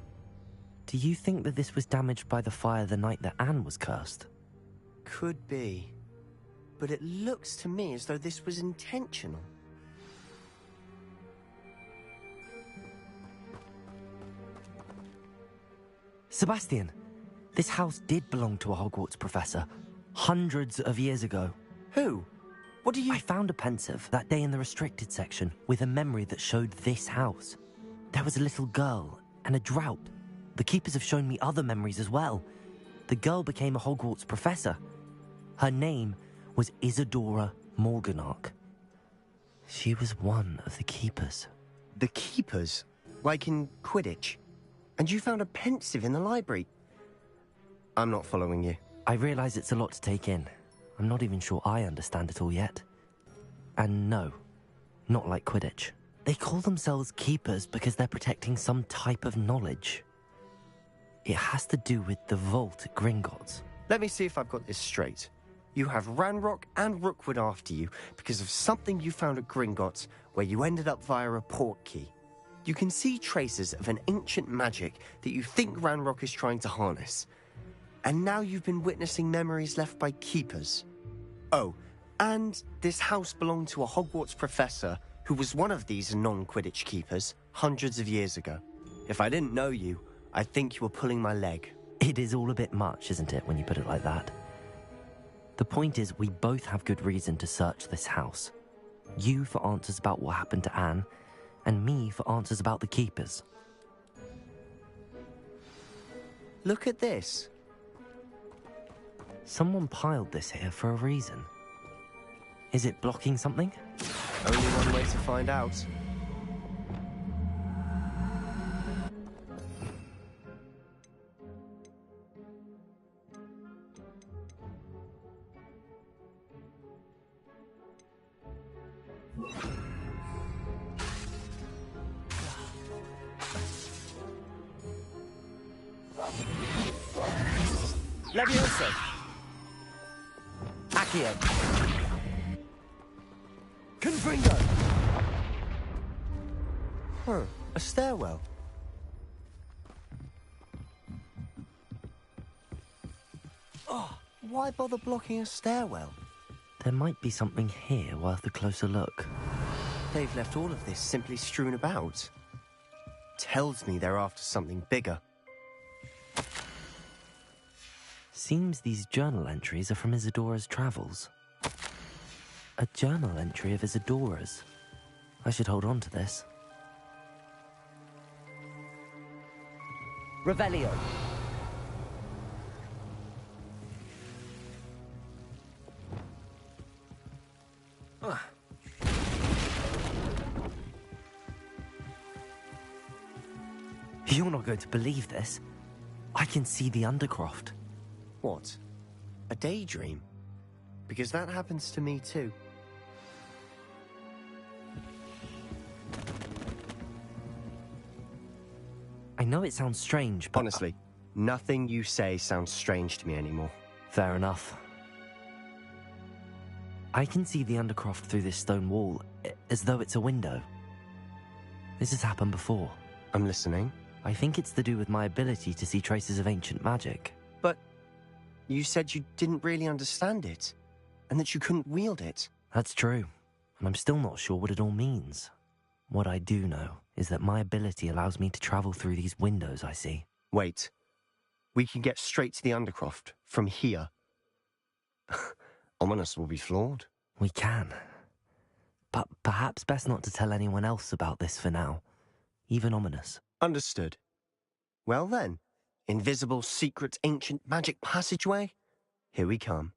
Do you think that this was damaged by the fire the night that Anne was cursed? Could be. But it looks to me as though this was intentional. Sebastian, this house did belong to a Hogwarts professor, hundreds of years ago. Who? What do you... I found a pensive that day in the restricted section with a memory that showed this house. There was a little girl and a drought. The keepers have shown me other memories as well. The girl became a Hogwarts professor. Her name was Isadora Morganach. She was one of the keepers. The keepers? Like in Quidditch? And you found a pensive in the library? I'm not following you. I realise it's a lot to take in. I'm not even sure I understand it all yet. And no, not like Quidditch. They call themselves keepers because they're protecting some type of knowledge. It has to do with the vault at Gringotts. Let me see if I've got this straight. You have Ranrock and Rookwood after you because of something you found at Gringotts where you ended up via a port key. You can see traces of an ancient magic that you think Ranrock is trying to harness. And now you've been witnessing memories left by keepers. Oh, and this house belonged to a Hogwarts professor who was one of these non-Quidditch keepers hundreds of years ago. If I didn't know you, I'd think you were pulling my leg. It is all a bit much, isn't it, when you put it like that? The point is, we both have good reason to search this house. You for answers about what happened to Anne, and me for answers about the keepers. Look at this. Someone piled this here for a reason. Is it blocking something? Only one way to find out. Leviosa. Accio. Confringo. Huh, a stairwell. Oh, why bother blocking a stairwell? There might be something here worth a closer look. They've left all of this simply strewn about. Tells me they're after something bigger. Seems these journal entries are from Isadora's travels. A journal entry of Isadora's. I should hold on to this. Revelio. You're not going to believe this. I can see the Undercroft. What? A daydream? Because that happens to me too. I know it sounds strange, but... Honestly, nothing you say sounds strange to me anymore. Fair enough. I can see the Undercroft through this stone wall, as though it's a window. This has happened before. I'm listening. I think it's to do with my ability to see traces of ancient magic. But you said you didn't really understand it, and that you couldn't wield it. That's true, and I'm still not sure what it all means. What I do know is that my ability allows me to travel through these windows I see. Wait. We can get straight to the Undercroft from here. Ominous will be floored. We can. But perhaps best not to tell anyone else about this for now. Even Ominous. Understood. Well then, invisible, secret, ancient magic passageway? Here we come.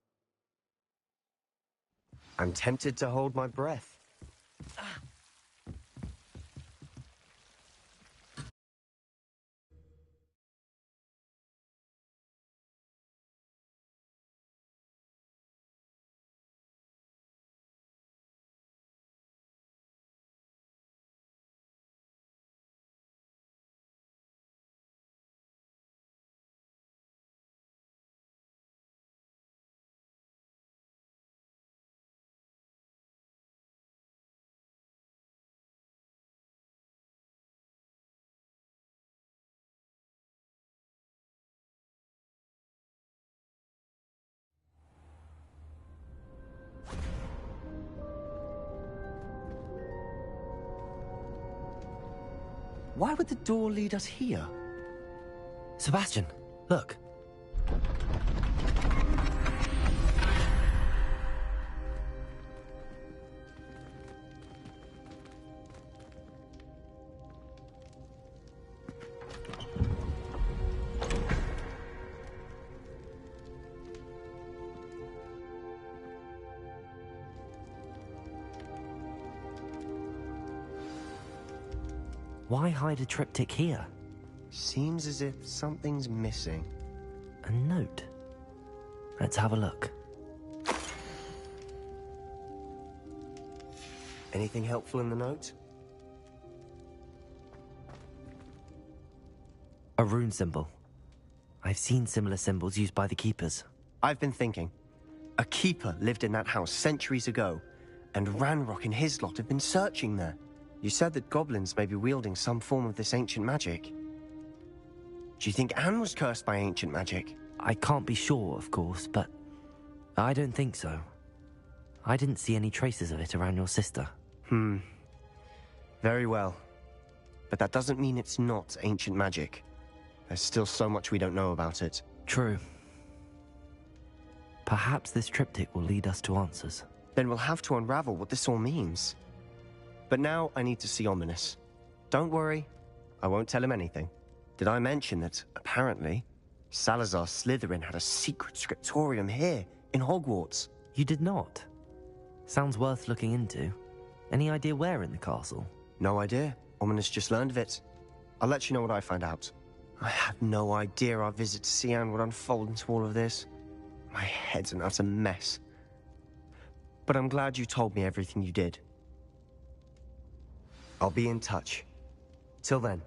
I'm tempted to hold my breath. Why would the door lead us here? Sebastian, look. Why hide a triptych here? Seems as if something's missing. A note. Let's have a look. Anything helpful in the note? A rune symbol. I've seen similar symbols used by the keepers. I've been thinking. A keeper lived in that house centuries ago, and Ranrock and his lot have been searching there. You said that goblins may be wielding some form of this ancient magic. Do you think Anne was cursed by ancient magic? I can't be sure, of course, but I don't think so. I didn't see any traces of it around your sister. Very well. But that doesn't mean it's not ancient magic. There's still so much we don't know about it. True. Perhaps this triptych will lead us to answers. Then we'll have to unravel what this all means. But now I need to see Ominous. Don't worry, I won't tell him anything. Did I mention that, apparently, Salazar Slytherin had a secret scriptorium here, in Hogwarts? You did not? Sounds worth looking into. Any idea where in the castle? No idea. Ominous just learned of it. I'll let you know what I find out. I had no idea our visit to Cian would unfold into all of this. My head's an utter mess. But I'm glad you told me everything you did. I'll be in touch. Till then.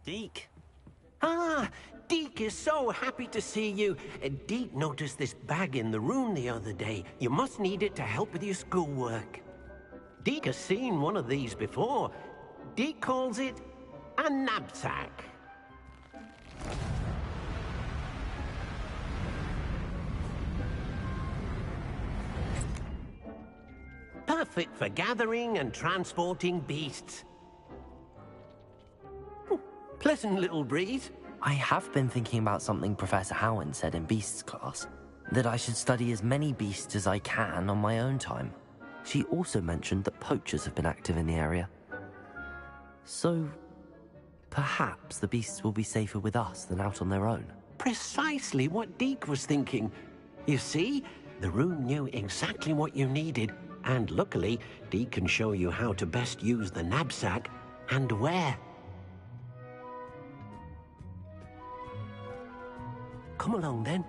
Deke. Ah, Deke is so happy to see you. Deke noticed this bag in the room the other day. You must need it to help with your schoolwork. Deke has seen one of these before. Deke calls it a knapsack. Perfect for gathering and transporting beasts. Pleasant little breeze. I have been thinking about something Professor Howard said in Beasts class, that I should study as many beasts as I can on my own time. She also mentioned that poachers have been active in the area. So, perhaps the beasts will be safer with us than out on their own. Precisely what Deke was thinking. You see, the room knew exactly what you needed, and luckily, Deke can show you how to best use the knapsack and where. Come along, then.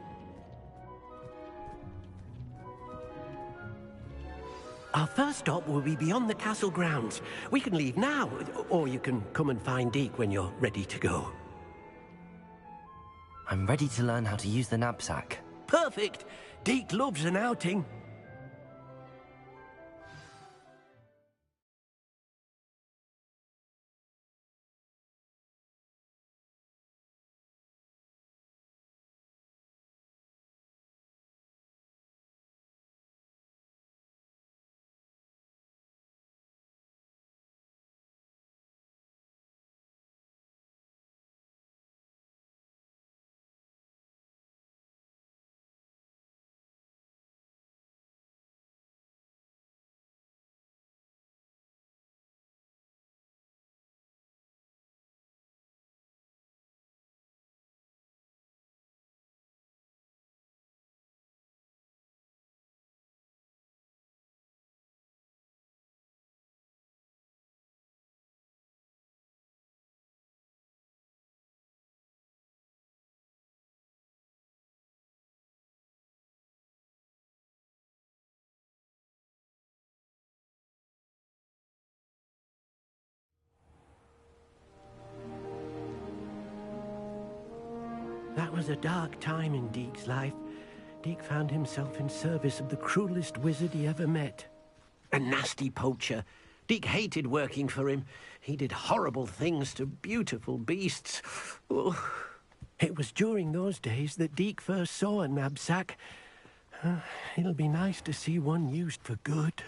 Our first stop will be beyond the castle grounds. We can leave now, or you can come and find Deke when you're ready to go. I'm ready to learn how to use the knapsack. Perfect! Deke loves an outing. That was a dark time in Deke's life. Deke found himself in service of the cruelest wizard he ever met. A nasty poacher. Deke hated working for him. He did horrible things to beautiful beasts. Oh. It was during those days that Deke first saw a knapsack. It'll be nice to see one used for good.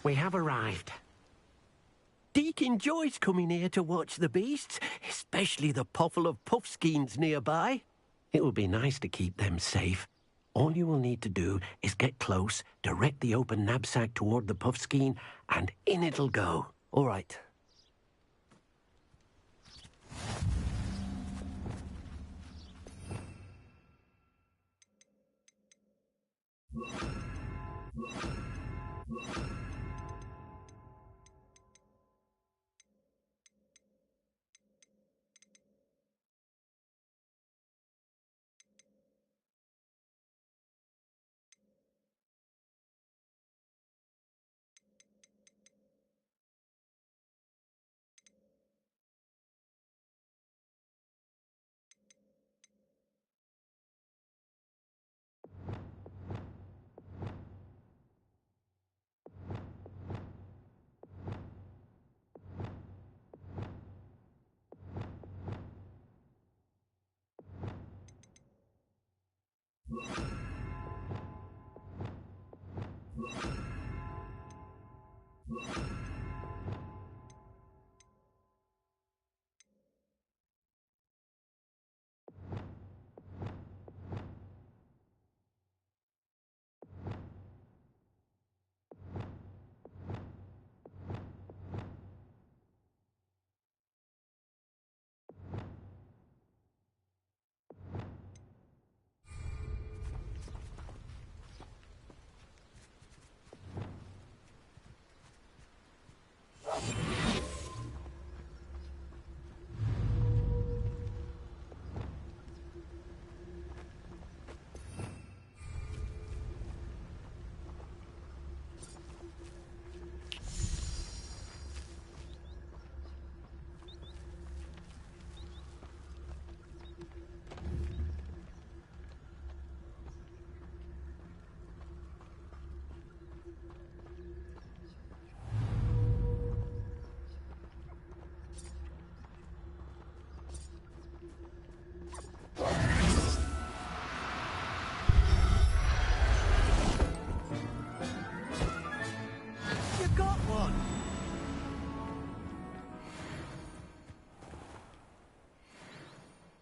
We have arrived. Deke enjoys coming here to watch the beasts, especially the potful of puffskeins nearby. It will be nice to keep them safe. All you will need to do is get close, direct the open knapsack toward the puffskein, and in it'll go. All right.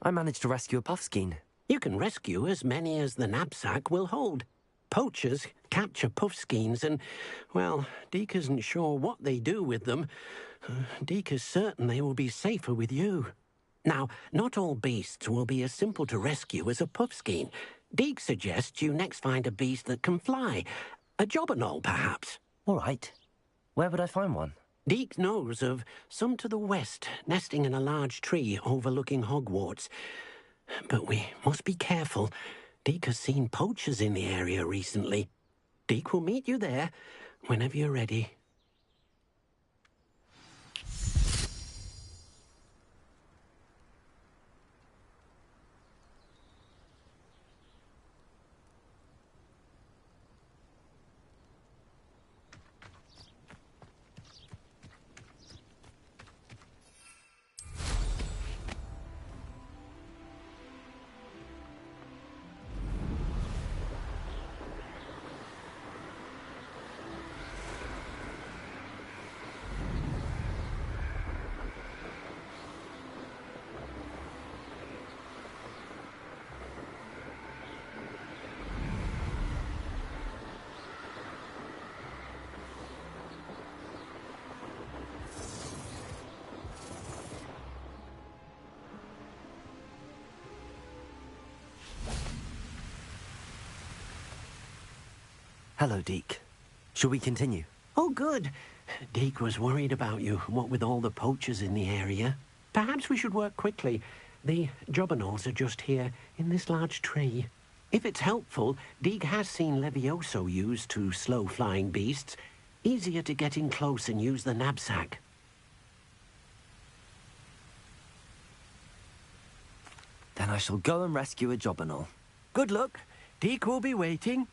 I managed to rescue a puffskein. You can rescue as many as the knapsack will hold. Poachers capture puffskeins and, well, Deke isn't sure what they do with them. Deke is certain they will be safer with you. Now, not all beasts will be as simple to rescue as a puffskein. Deke suggests you next find a beast that can fly. A jobberknoll, perhaps. All right. Where would I find one? Deke knows of some to the west, nesting in a large tree overlooking Hogwarts. But we must be careful. Deke has seen poachers in the area recently. Deke will meet you there whenever you're ready. Hello, Deke. Shall we continue? Oh, good. Deke was worried about you, what with all the poachers in the area. Perhaps we should work quickly. The jobberknolls are just here, in this large tree. If it's helpful, Deke has seen Levioso used to slow flying beasts. Easier to get in close and use the knapsack. Then I shall go and rescue a jobberknoll. Good luck. Deke will be waiting.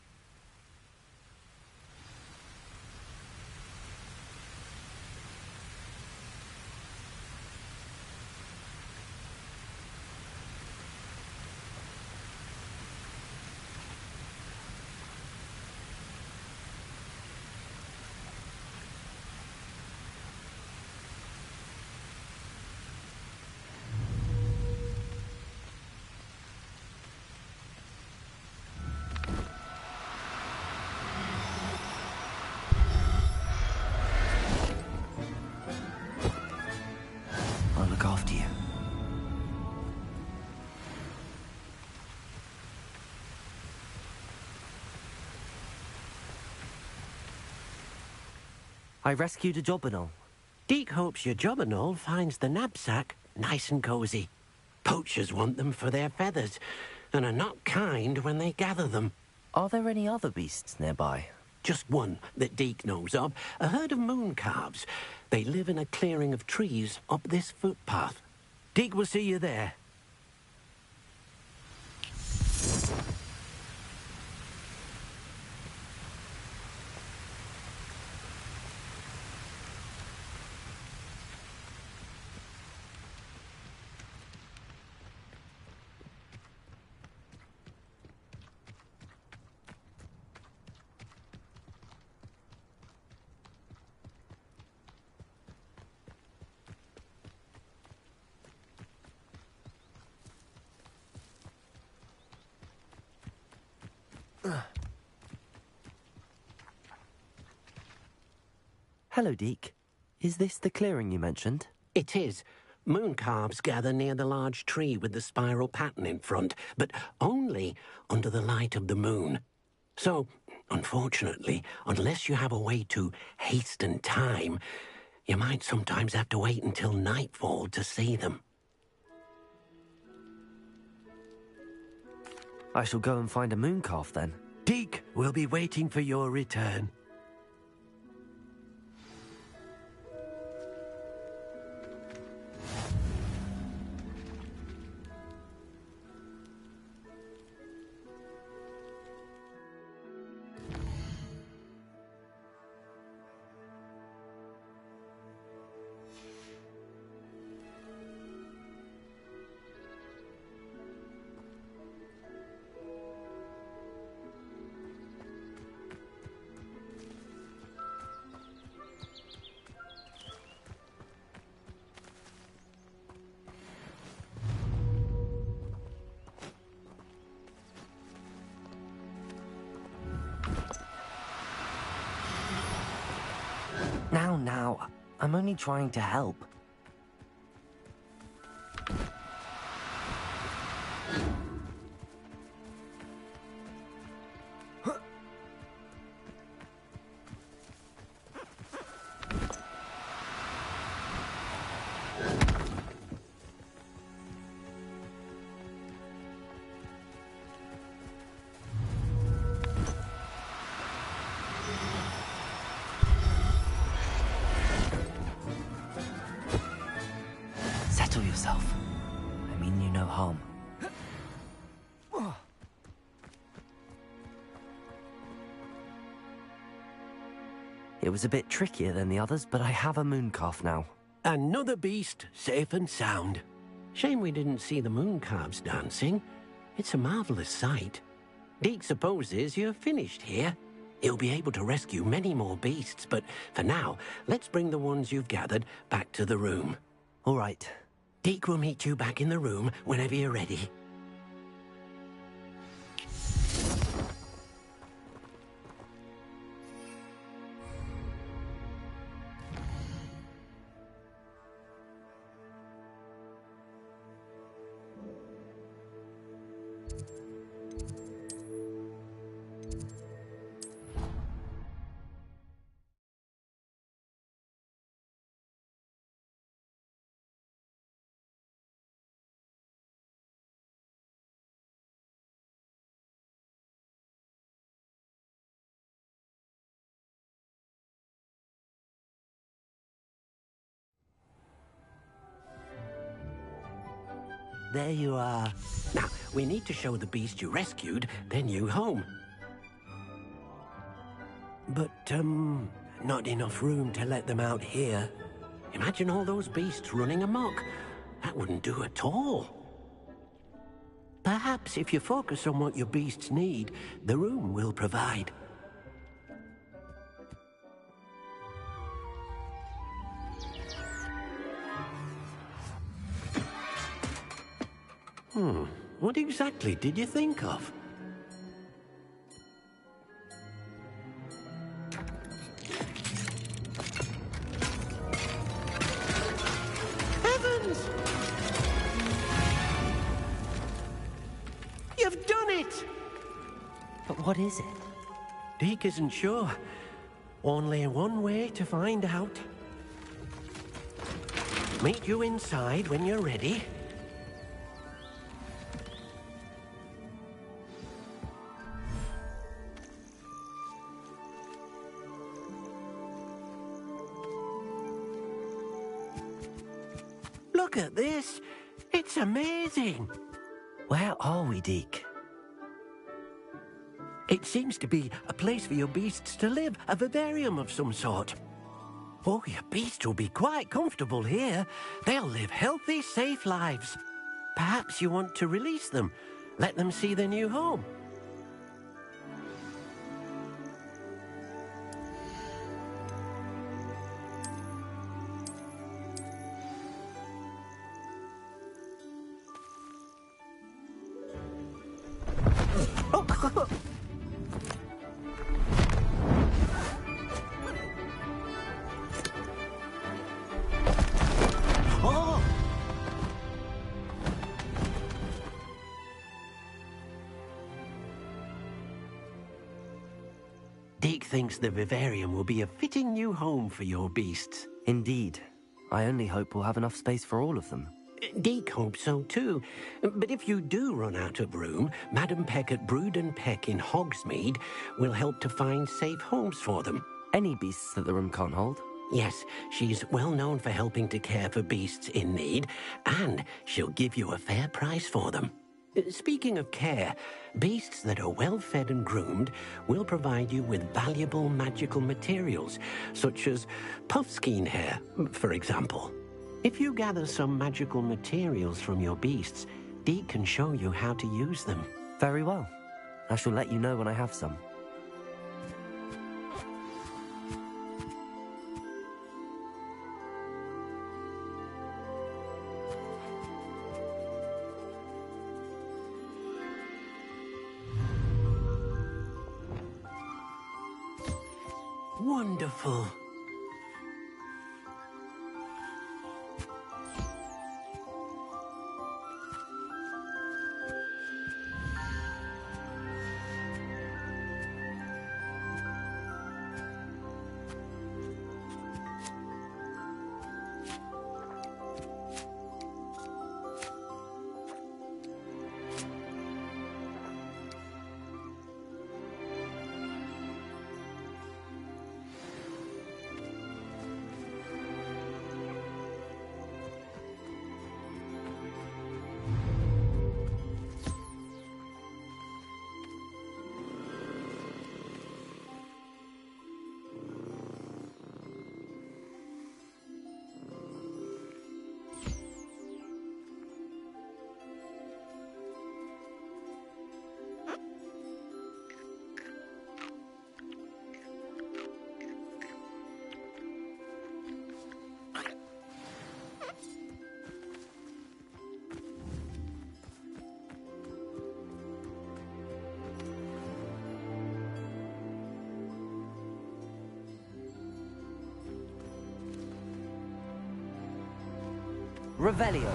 I'll look after you. I rescued a jobberknoll. Deke hopes your jobberknoll finds the knapsack nice and cozy. Poachers want them for their feathers, and are not kind when they gather them. Are there any other beasts nearby? Just one that Deke knows of, a herd of moon calves. They live in a clearing of trees up this footpath. Deke will see you there. Hello, Deke. Is this the clearing you mentioned? It is. Moon calves gather near the large tree with the spiral pattern in front, but only under the light of the moon. So, unfortunately, unless you have a way to hasten time, you might sometimes have to wait until nightfall to see them. I shall go and find a moon calf then. Deke will be waiting for your return. Now. I'm only trying to help. Settle yourself. I mean you no harm. It was a bit trickier than the others, but I have a moon calf now. Another beast, safe and sound. Shame we didn't see the moon calves dancing. It's a marvelous sight. Deke supposes you're finished here. He'll be able to rescue many more beasts, but for now, let's bring the ones you've gathered back to the room. All right. Deke will meet you back in the room whenever you're ready. There you are. Now, we need to show the beast you rescued their new home. But, not enough room to let them out here. Imagine all those beasts running amok. That wouldn't do at all. Perhaps if you focus on what your beasts need, the room will provide. What exactly did you think of? Heavens! You've done it! But what is it? Deke isn't sure. Only one way to find out. Meet you inside when you're ready. Look at this. It's amazing. Where are we, Deke? It seems to be a place for your beasts to live, a vivarium of some sort. Oh, your beasts will be quite comfortable here. They'll live healthy, safe lives. Perhaps you want to release them, let them see their new home. Deke thinks the vivarium will be a fitting new home for your beasts. Indeed. I only hope we'll have enough space for all of them. Deke hopes so too. But if you do run out of room, Madam Peck at Brood and Peck in Hogsmeade will help to find safe homes for them. Any beasts that the room can't hold? Yes, she's well known for helping to care for beasts in need, and she'll give you a fair price for them. Speaking of care, beasts that are well fed and groomed will provide you with valuable magical materials, such as puffskein hair, for example. If you gather some magical materials from your beasts, Deke can show you how to use them. Very well. I shall let you know when I have some. Wonderful. Revelio.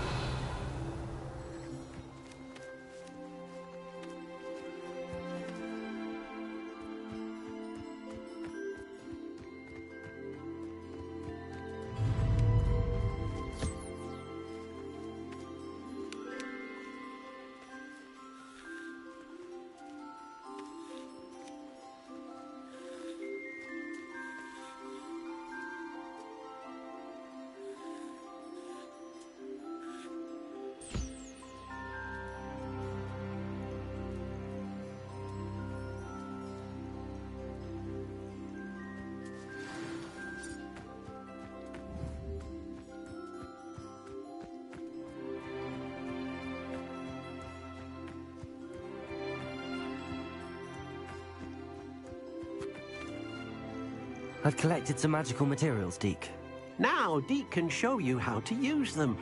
I've collected some magical materials, Deke. Now, Deke can show you how to use them.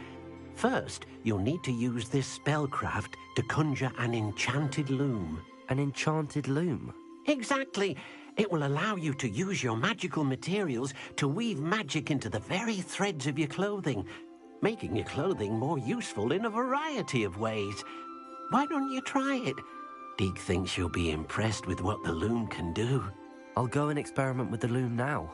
First, you'll need to use this spellcraft to conjure an enchanted loom. An enchanted loom? Exactly. It will allow you to use your magical materials to weave magic into the very threads of your clothing, making your clothing more useful in a variety of ways. Why don't you try it? Deke thinks you'll be impressed with what the loom can do. I'll go and experiment with the loom now.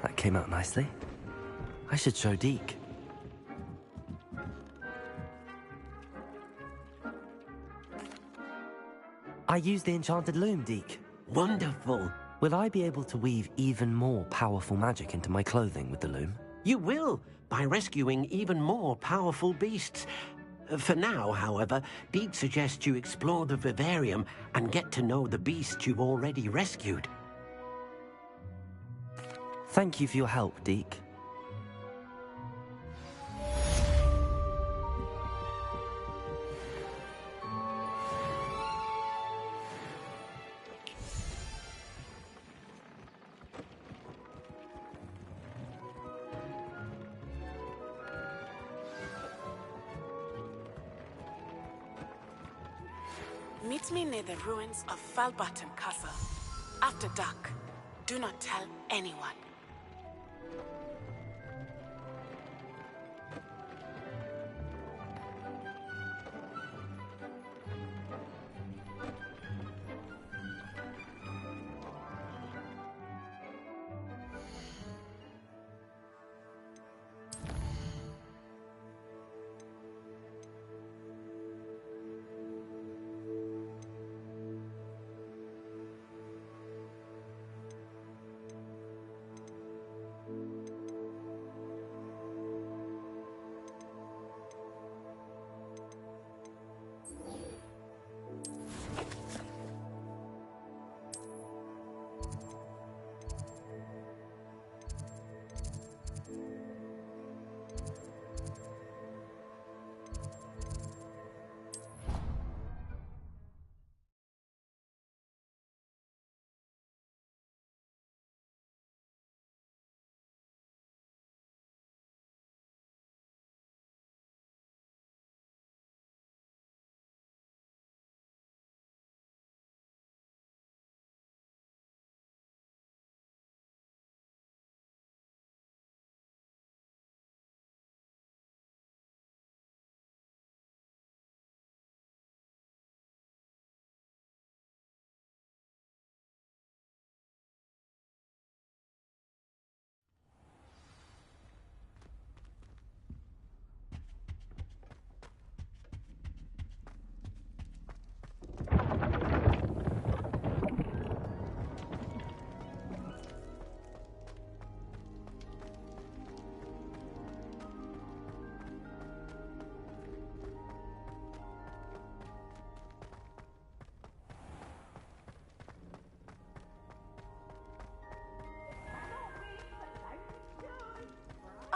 That came out nicely. I should show Deke. I used the enchanted loom, Deke. Wonderful. Will I be able to weave even more powerful magic into my clothing with the loom? You will, by rescuing even more powerful beasts. For now, however, Deke suggests you explore the vivarium and get to know the beasts you've already rescued. Thank you for your help, Deke. Meet me near the ruins of Falbaton Castle. After dark. Do not tell anyone.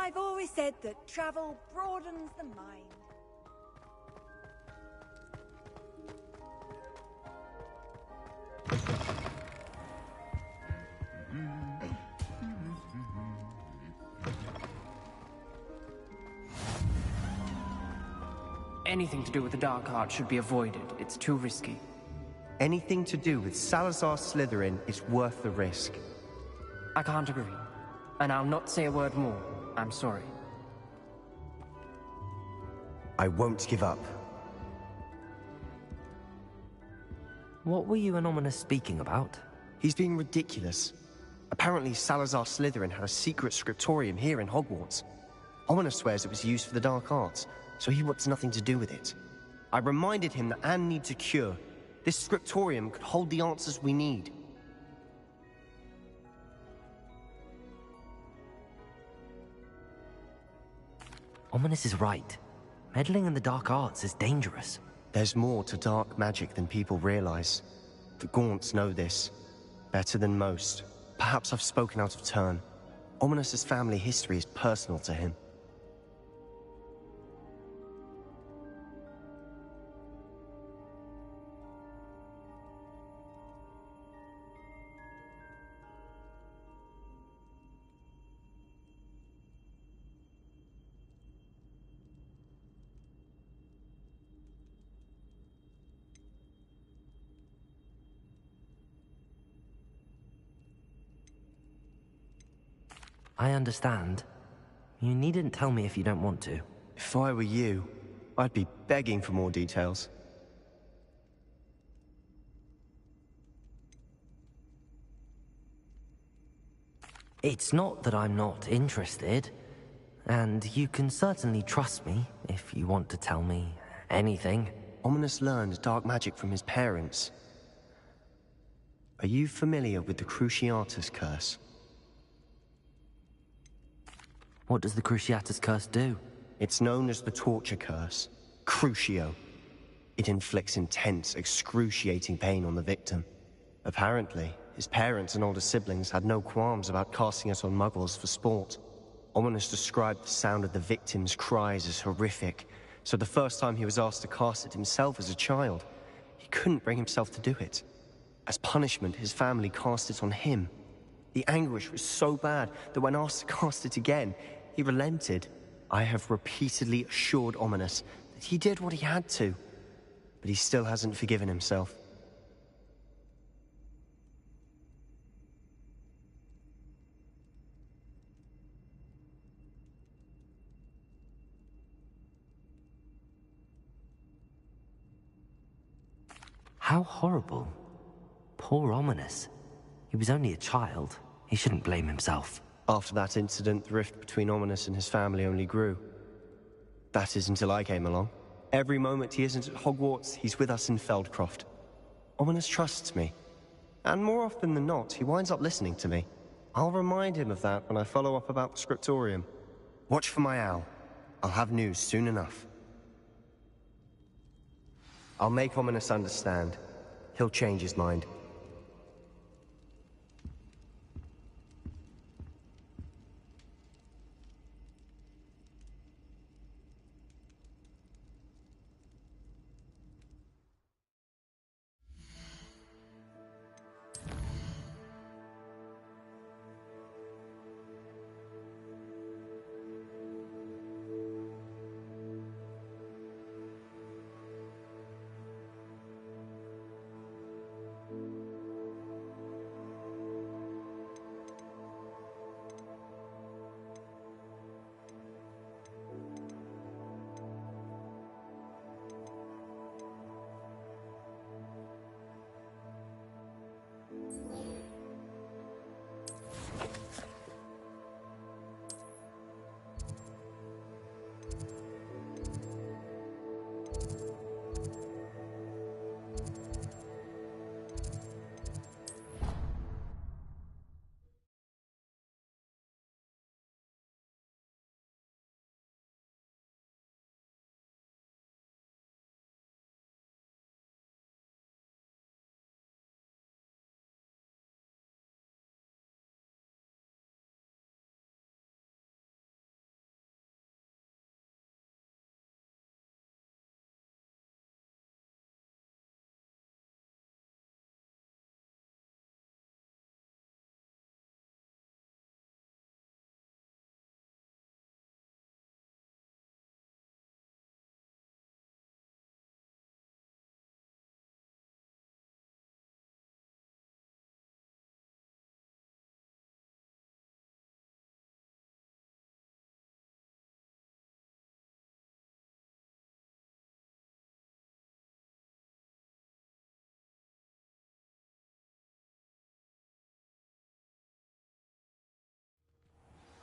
I've always said that travel broadens the mind. Anything to do with the Dark Art should be avoided. It's too risky. Anything to do with Salazar Slytherin is worth the risk. I can't agree. And I'll not say a word more. I'm sorry. I won't give up. What were you and Ominous speaking about? He's being ridiculous. Apparently Salazar Slytherin had a secret scriptorium here in Hogwarts. Ominous swears it was used for the Dark Arts, so he wants nothing to do with it. I reminded him that Anne needs a cure. This scriptorium could hold the answers we need. Ominous is right. Meddling in the dark arts is dangerous. There's more to dark magic than people realize. The Gaunts know this. Better than most. Perhaps I've spoken out of turn. Ominous's family history is personal to him. I understand. You needn't tell me if you don't want to. If I were you, I'd be begging for more details. It's not that I'm not interested. And you can certainly trust me if you want to tell me anything. Ominous learned dark magic from his parents. Are you familiar with the Cruciatus Curse? What does the Cruciatus Curse do? It's known as the Torture Curse. Crucio. It inflicts intense, excruciating pain on the victim. Apparently, his parents and older siblings had no qualms about casting it on muggles for sport. Ominous described the sound of the victim's cries as horrific, so the first time he was asked to cast it himself as a child, he couldn't bring himself to do it. As punishment, his family cast it on him. The anguish was so bad that when asked to cast it again, he relented. I have repeatedly assured Ominous that he did what he had to, but he still hasn't forgiven himself. How horrible. Poor Ominous. He was only a child. He shouldn't blame himself. After that incident, the rift between Ominous and his family only grew. That is until I came along. Every moment he isn't at Hogwarts, he's with us in Feldcroft. Ominous trusts me. And more often than not, he winds up listening to me. I'll remind him of that when I follow up about the scriptorium. Watch for my owl. I'll have news soon enough. I'll make Ominous understand. He'll change his mind.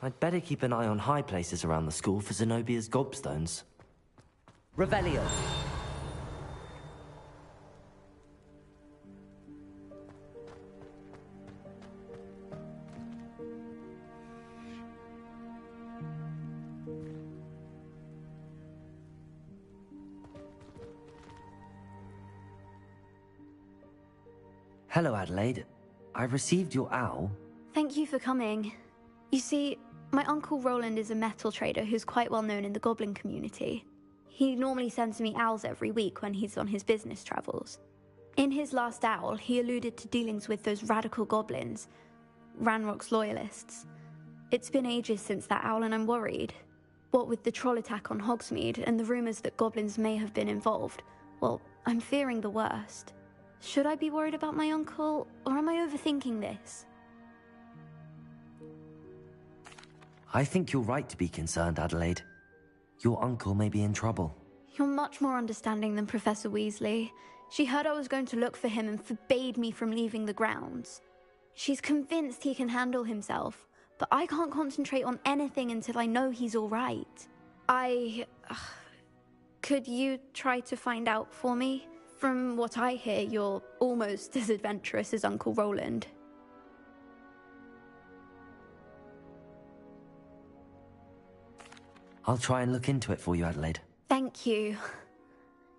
I'd better keep an eye on high places around the school for Zenobia's gobstones. Revelio. Hello, Adelaide. I received your owl. Thank you for coming. You see, my Uncle Roland is a metal trader who's quite well known in the goblin community. He normally sends me owls every week when he's on his business travels. In his last owl, he alluded to dealings with those radical goblins, Ranrock's loyalists. It's been ages since that owl and I'm worried. What with the troll attack on Hogsmeade and the rumours that goblins may have been involved, well, I'm fearing the worst. Should I be worried about my uncle, or am I overthinking this? I think you're right to be concerned, Adelaide. Your uncle may be in trouble. You're much more understanding than Professor Weasley. She heard I was going to look for him and forbade me from leaving the grounds. She's convinced he can handle himself, but I can't concentrate on anything until I know he's all right. Could you try to find out for me? From what I hear, you're almost as adventurous as Uncle Roland. I'll try and look into it for you, Adelaide. Thank you.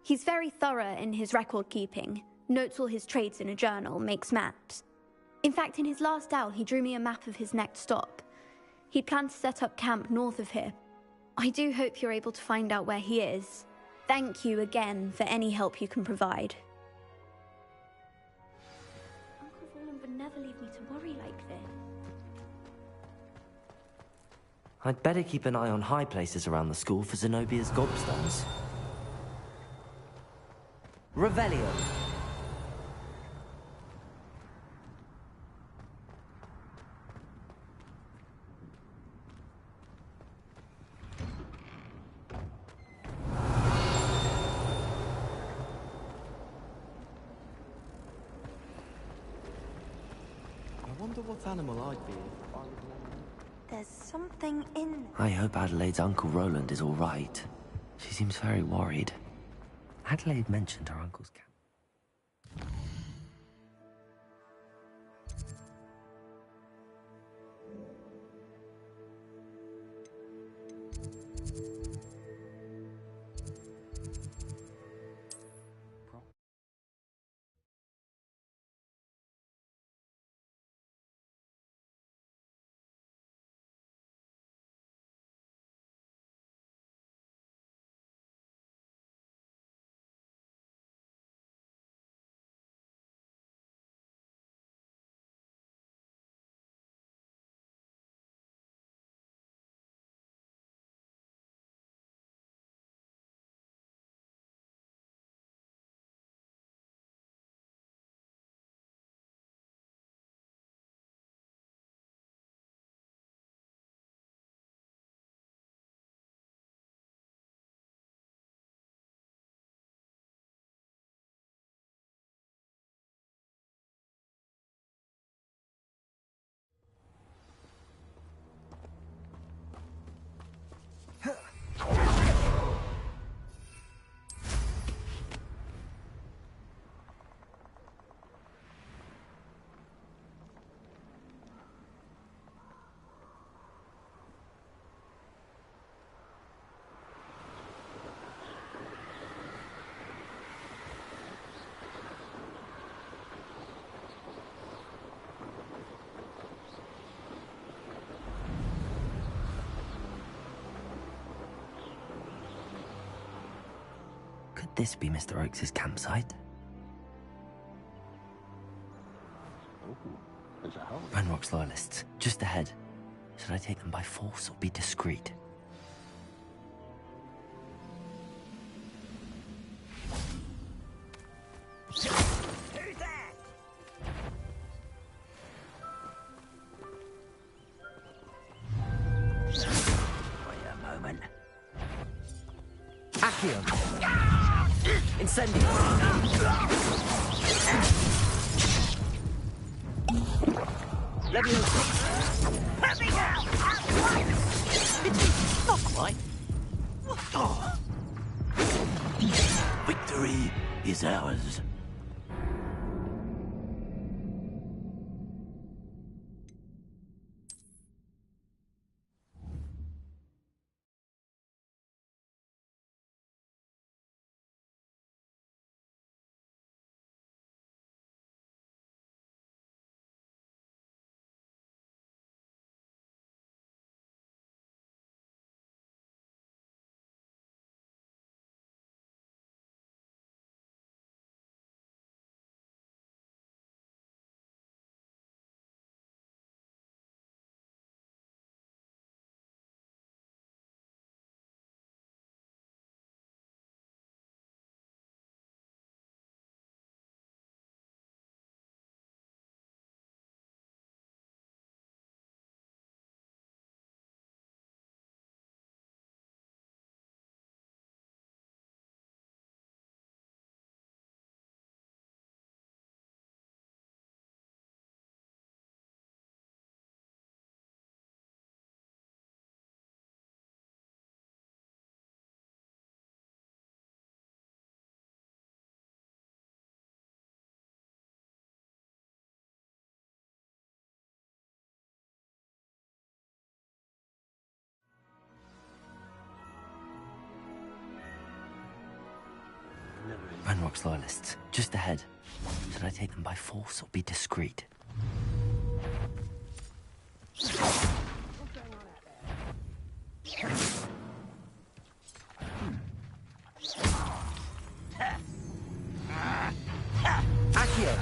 He's very thorough in his record keeping, notes all his trades in a journal, makes maps. In fact, in his last owl, he drew me a map of his next stop. He'd planned to set up camp north of here. I do hope you're able to find out where he is. Thank you again for any help you can provide. Uncle Roland would never leave me to worry like this. I'd better keep an eye on high places around the school for Zenobia's gobstones. Revelio. I wonder what animal I'd be if I would never... There's something in... I hope Adelaide's Uncle Roland is all right. She seems very worried. Adelaide mentioned her uncle's camp. Could this be Mr. Oakes' campsite? There's a hole. Ranrock's loyalists, just ahead. Should I take them by force or be discreet? Incendio! Let me down! Not quite. Oh. Victory is ours. Ranrock's loyalists, just ahead. Should I take them by force or be discreet? Accio!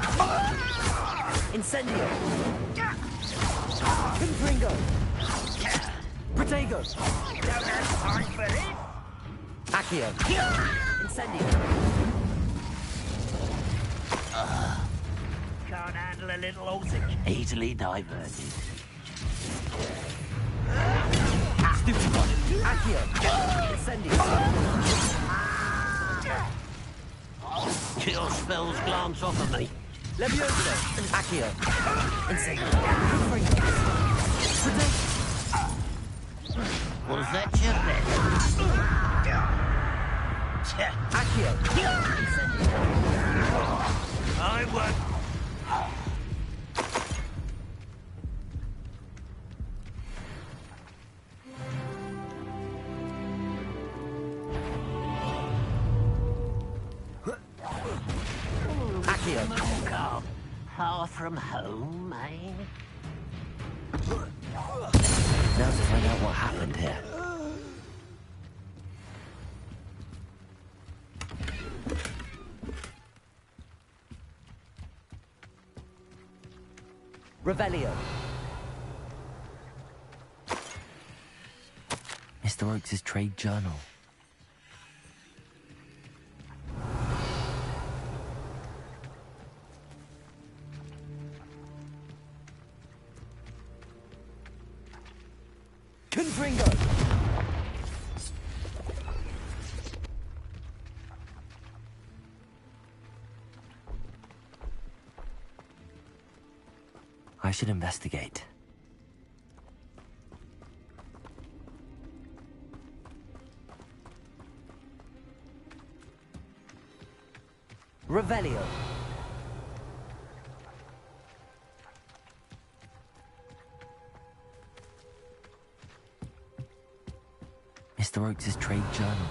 Incendio! Confringo! Protego! Don't have time for this. Accio! Incendio! Can't handle a little horse. Easily diverted. Stupefy! Accio! Incendio! Chill spells glance off of me. Levioso! Accio! Incendio! Confringo! Protego! Was that your best? Accio! Incendio! I won't. Accio! Far from home, eh? Now to find out what happened here. Revelio! Mr. Oakes' trade journal. Confringo! I should investigate. Revelio! Mr. Oakes' trade journal.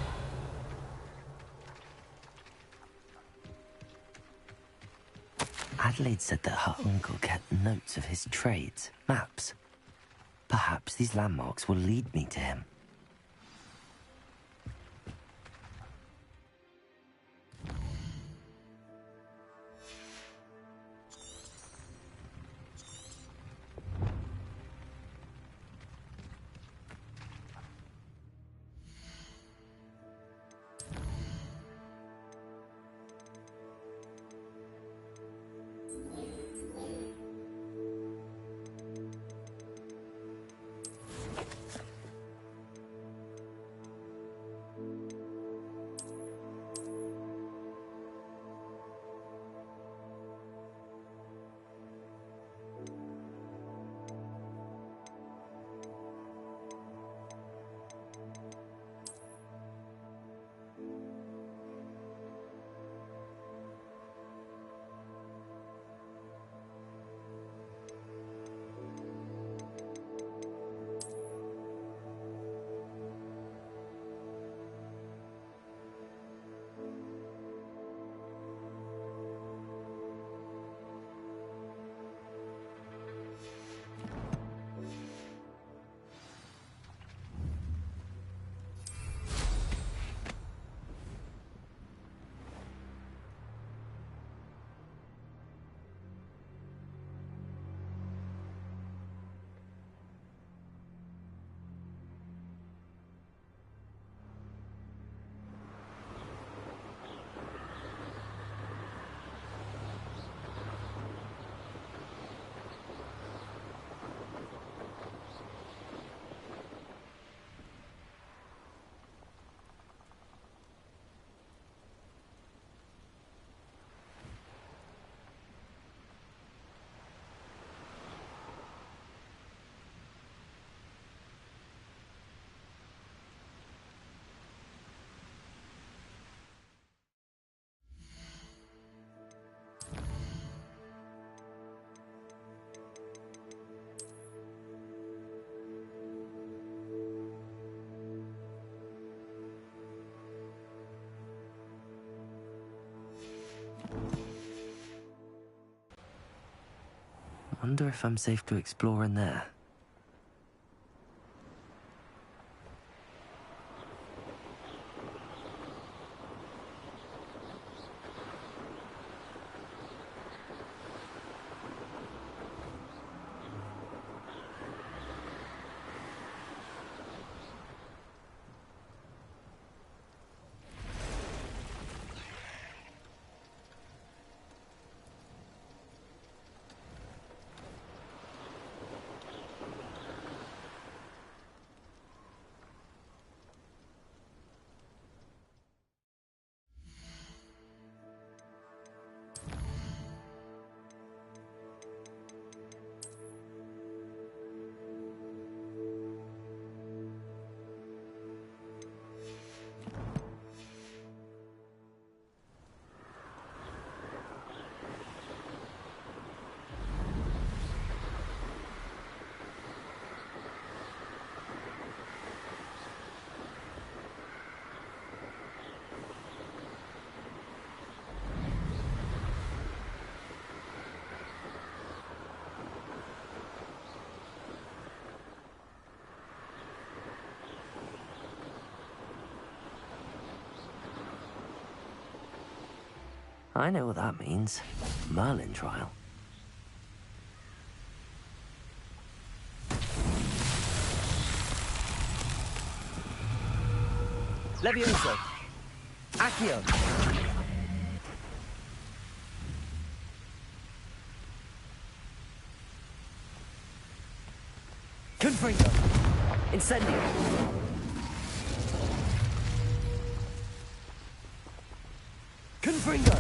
Adelaide said that her uncle kept notes of his trades, maps. Perhaps these landmarks will lead me to him. Wonder if I'm safe to explore in there. I know what that means. Merlin trial. Levioso! Accio! Confringo! Incendio! Confringo!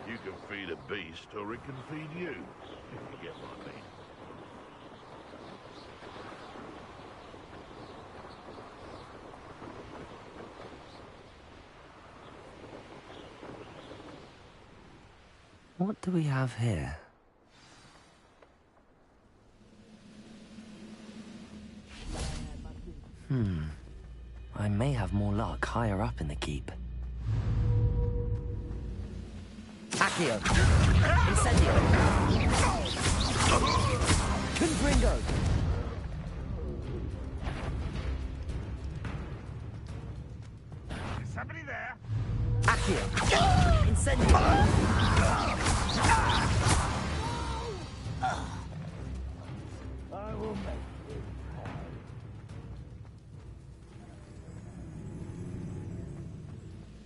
You can feed a beast, or it can feed you, if you get what I mean. What do we have here? I may have more luck higher up in the keep. Accio! Incendio! Confringo! Is somebody there? Accio! Incendio! I will make you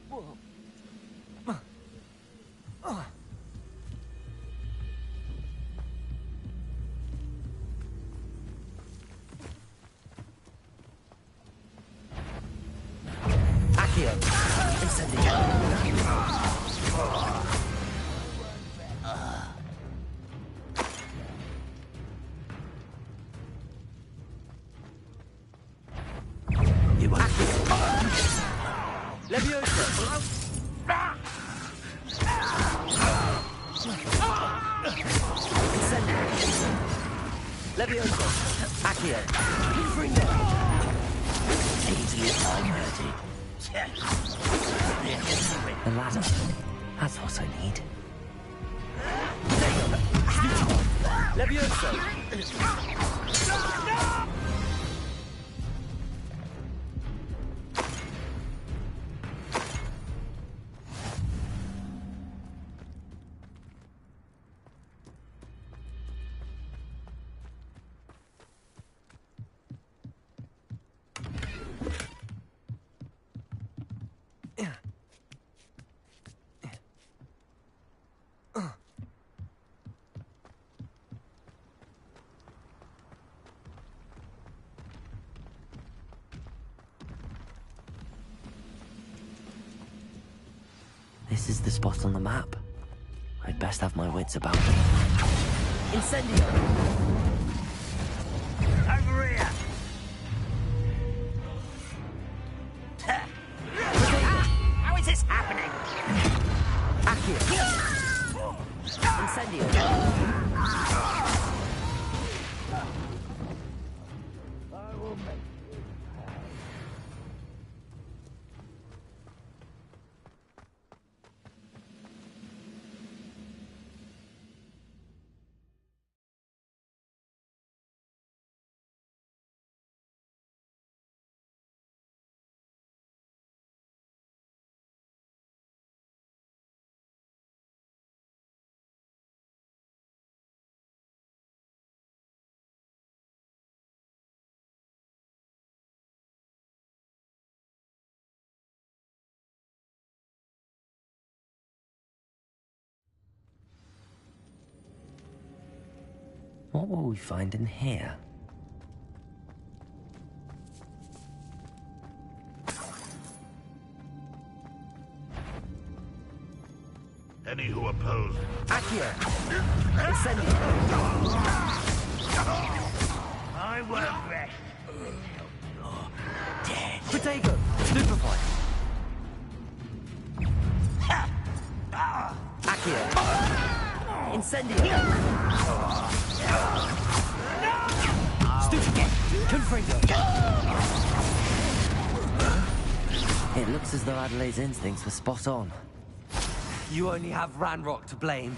proud. Accio! Incendio! You won't. Levioso! Incendio! Levioso! Accio! Confringo! Easily diverted. The ladder. That's what I need. Levioso! This is the spot on the map. I'd best have my wits about me. Incendio! Over here! How is this happening? Accio! Incendio! I will make What will we find in here? Any who oppose... Accio! Incendio! I won't rest. Dead. Protego! Stupefy! Accio! Incendio! Stupefy! Confringo! It looks as though Adelaide's instincts were spot on. You only have Ranrock to blame.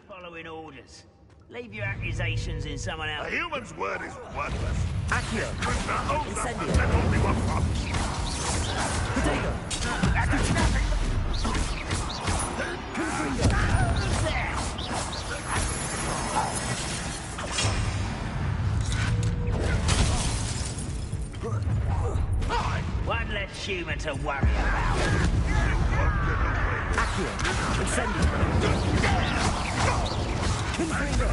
Following orders. Leave your accusations in someone else. A human's word is worthless. Accio! Incendio! Let only one from. Protego! Confringo! One less human to worry about. Accio! Incendio! Confringo!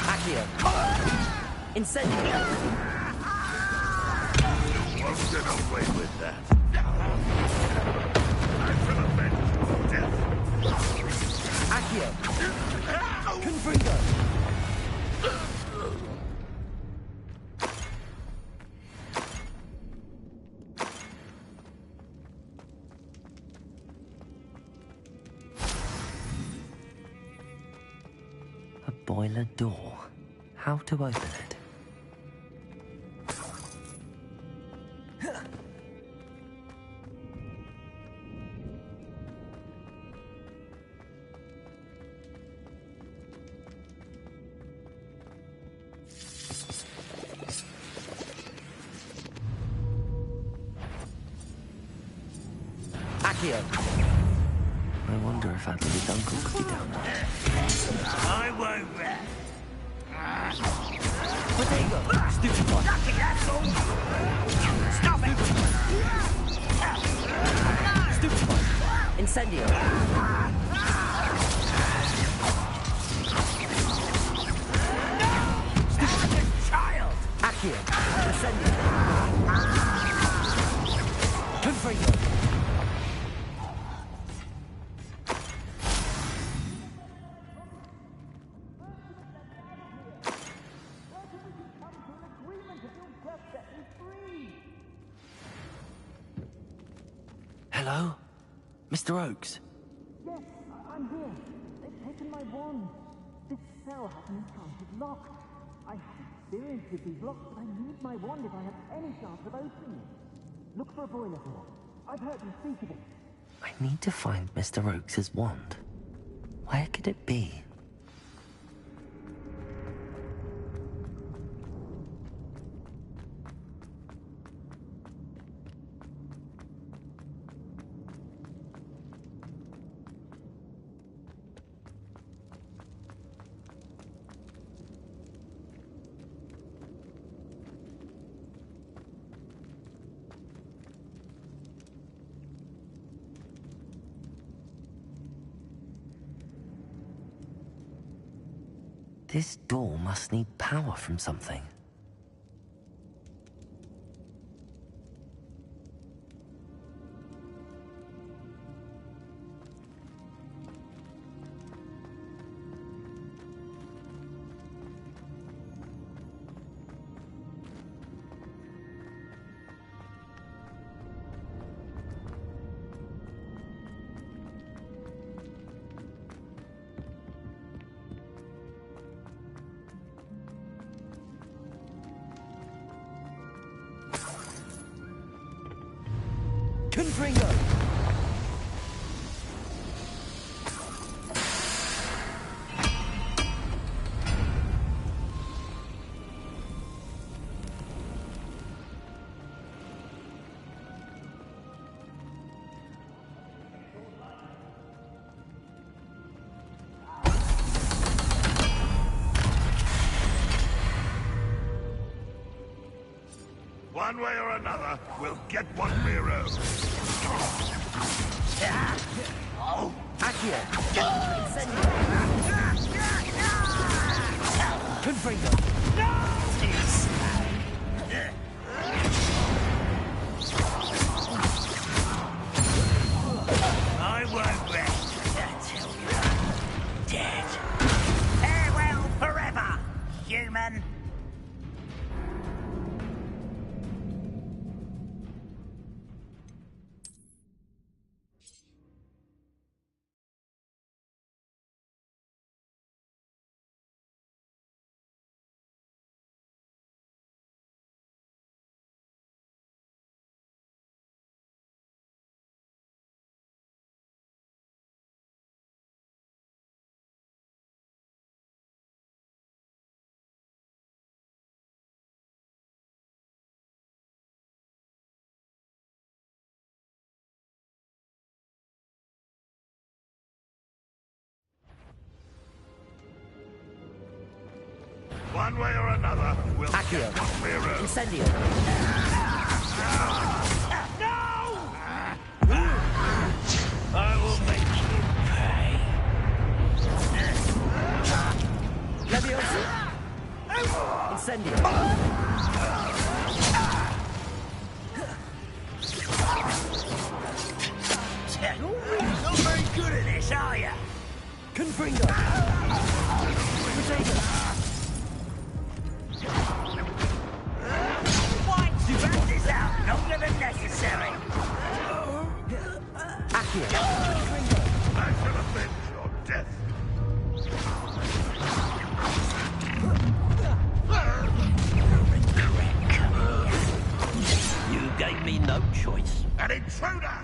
Accio! Incendio! You won't get away with that. I shall avenge death. Accio! Confringo! A boiler door. How to open it? Accio! I wonder if Adelaide's uncle could be down there. I won't rest. Protego! Stupefy! Lucky, that's all. Stop it! Stupefy! Incendio! Child! Accio! Incendio! Confringo! Hello? Mr. Oakes? Yes, I'm here. They've taken my wand. This cell has an enchanted lock. I have experience with these locks, but I need my wand if I have any chance of opening it. Look for a boiler door. I've heard you speak of it. I need to find Mr. Oakes' wand. Where could it be? This door must need power from something. Confringo! One way or another, we'll get what we're owed. Accio! Confringo! I won't rest until you're dead. Farewell forever, human. One way or another, we'll Accio! get what we're owed. Incendio! I will make you pay. Leviosa! Incendio! Not very good at this, are you? Confringo! Potato! You've had this out longer than necessary. Accio! I shall avenge your death. You gave me no choice. An intruder!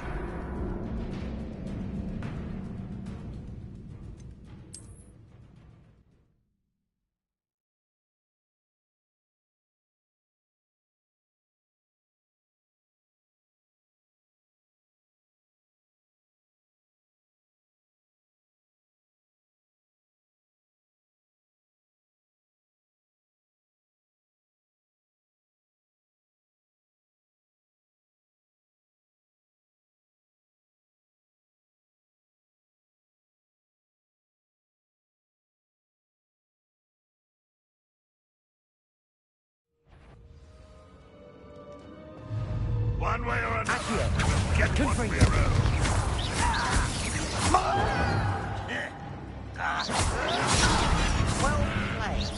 One way or another, we'll get what we're owed. Well played.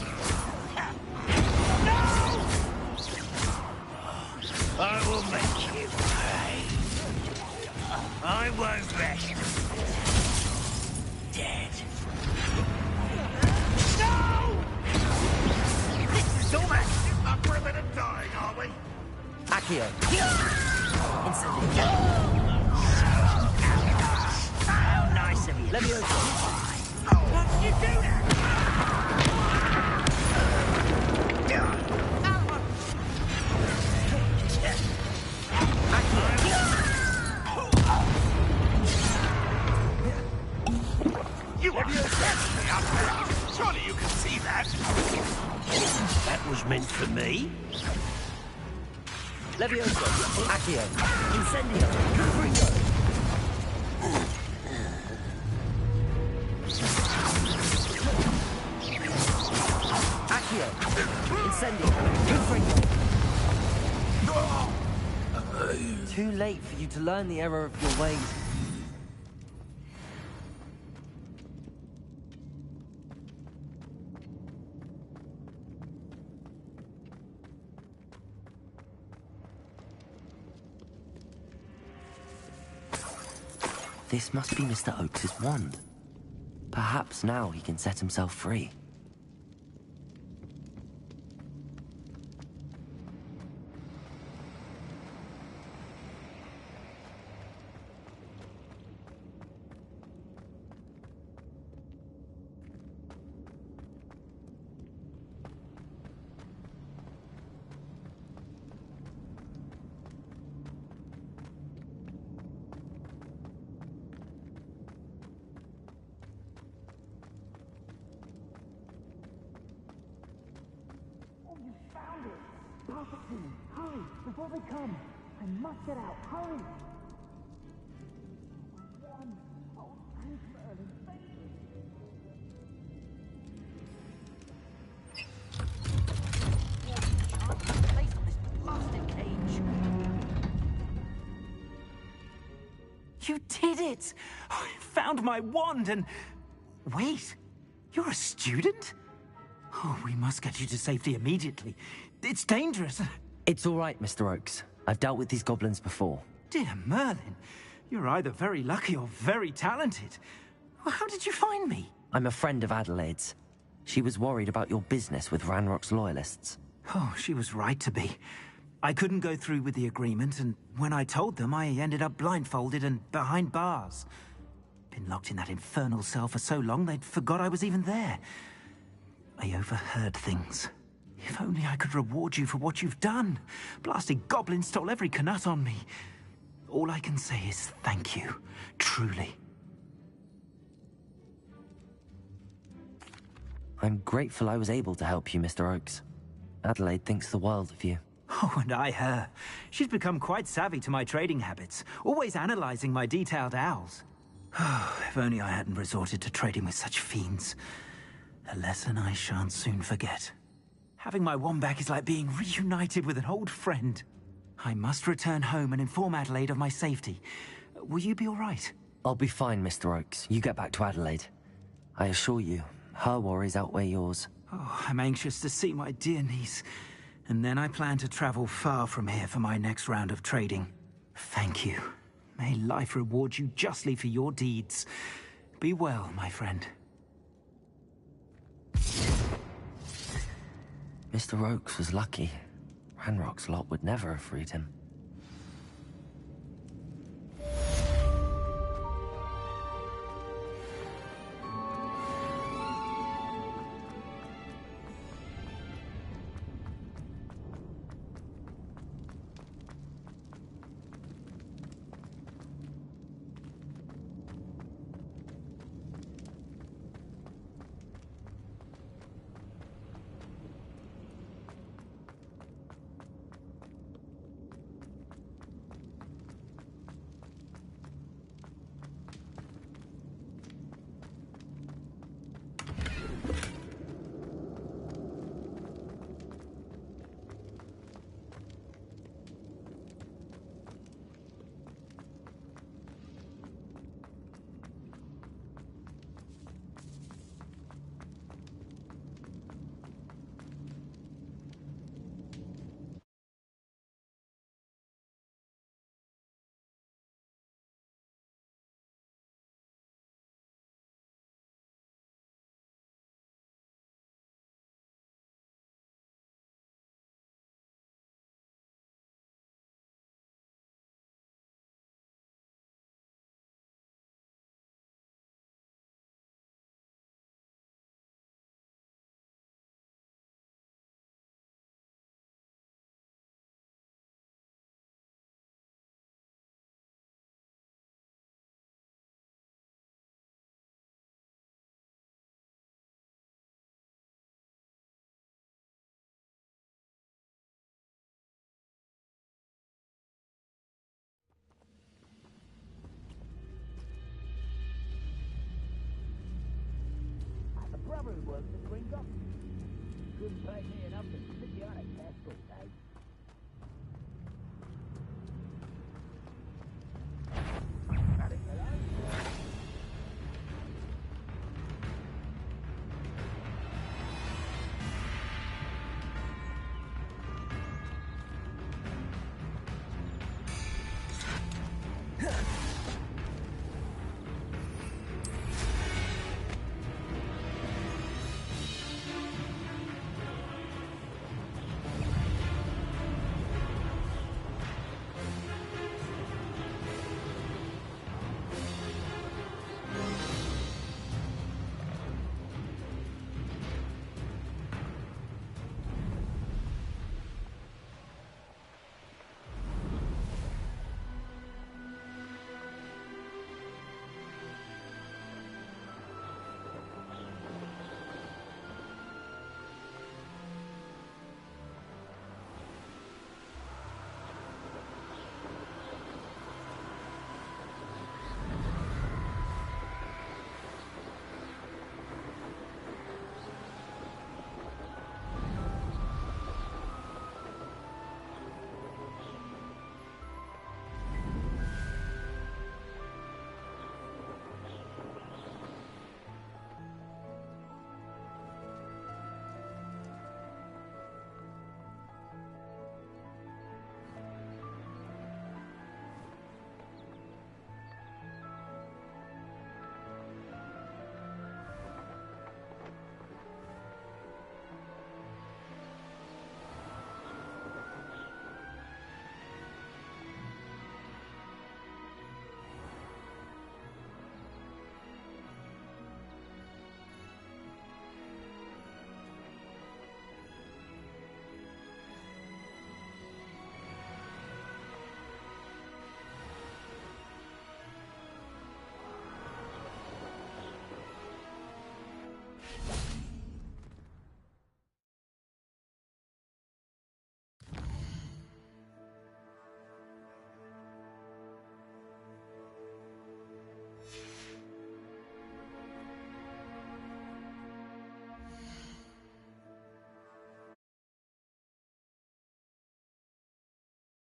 I will make you pay. I won't rest. Dead. No! Leviosa! What did you do that? You are certainly up there. Surely you can see that. That was meant for me. Leviosa! Accio! Incendio! Confringo! Accio! Incendio! Confringo! Too late for you to learn the error of your ways. This must be Mr. Oakes's wand. Perhaps now he can set himself free. Hurry, before they come. I must get out. Hurry! Oh, thanks, Merlin. Thank You did it! I found my wand and... Wait, you're a student? Oh, we must get you to safety immediately. It's dangerous. It's all right, Mr. Oakes. I've dealt with these goblins before. Dear Merlin, you're either very lucky or very talented. Well, how did you find me? I'm a friend of Adelaide's. She was worried about your business with Ranrock's loyalists. Oh, she was right to be. I couldn't go through with the agreement, and when I told them, I ended up blindfolded and behind bars. Been locked in that infernal cell for so long, they'd forgot I was even there. I overheard things. If only I could reward you for what you've done. Blasted goblins stole every canut on me. All I can say is thank you, truly. I'm grateful I was able to help you, Mr. Oakes. Adelaide thinks the world of you. Oh, and I her. She's become quite savvy to my trading habits, always analyzing my detailed owls. If only I hadn't resorted to trading with such fiends. A lesson I shan't soon forget. Having my wand back is like being reunited with an old friend. I must return home and inform Adelaide of my safety. Will you be all right? I'll be fine, Mr. Oakes. You get back to Adelaide. I assure you, her worries outweigh yours. Oh, I'm anxious to see my dear niece. And then I plan to travel far from here for my next round of trading. Thank you. May life reward you justly for your deeds. Be well, my friend. Mr. Oakes was lucky. Ranrock's lot would never have freed him. work to drink up. Couldn't pay me enough to stick you on a castle, eh?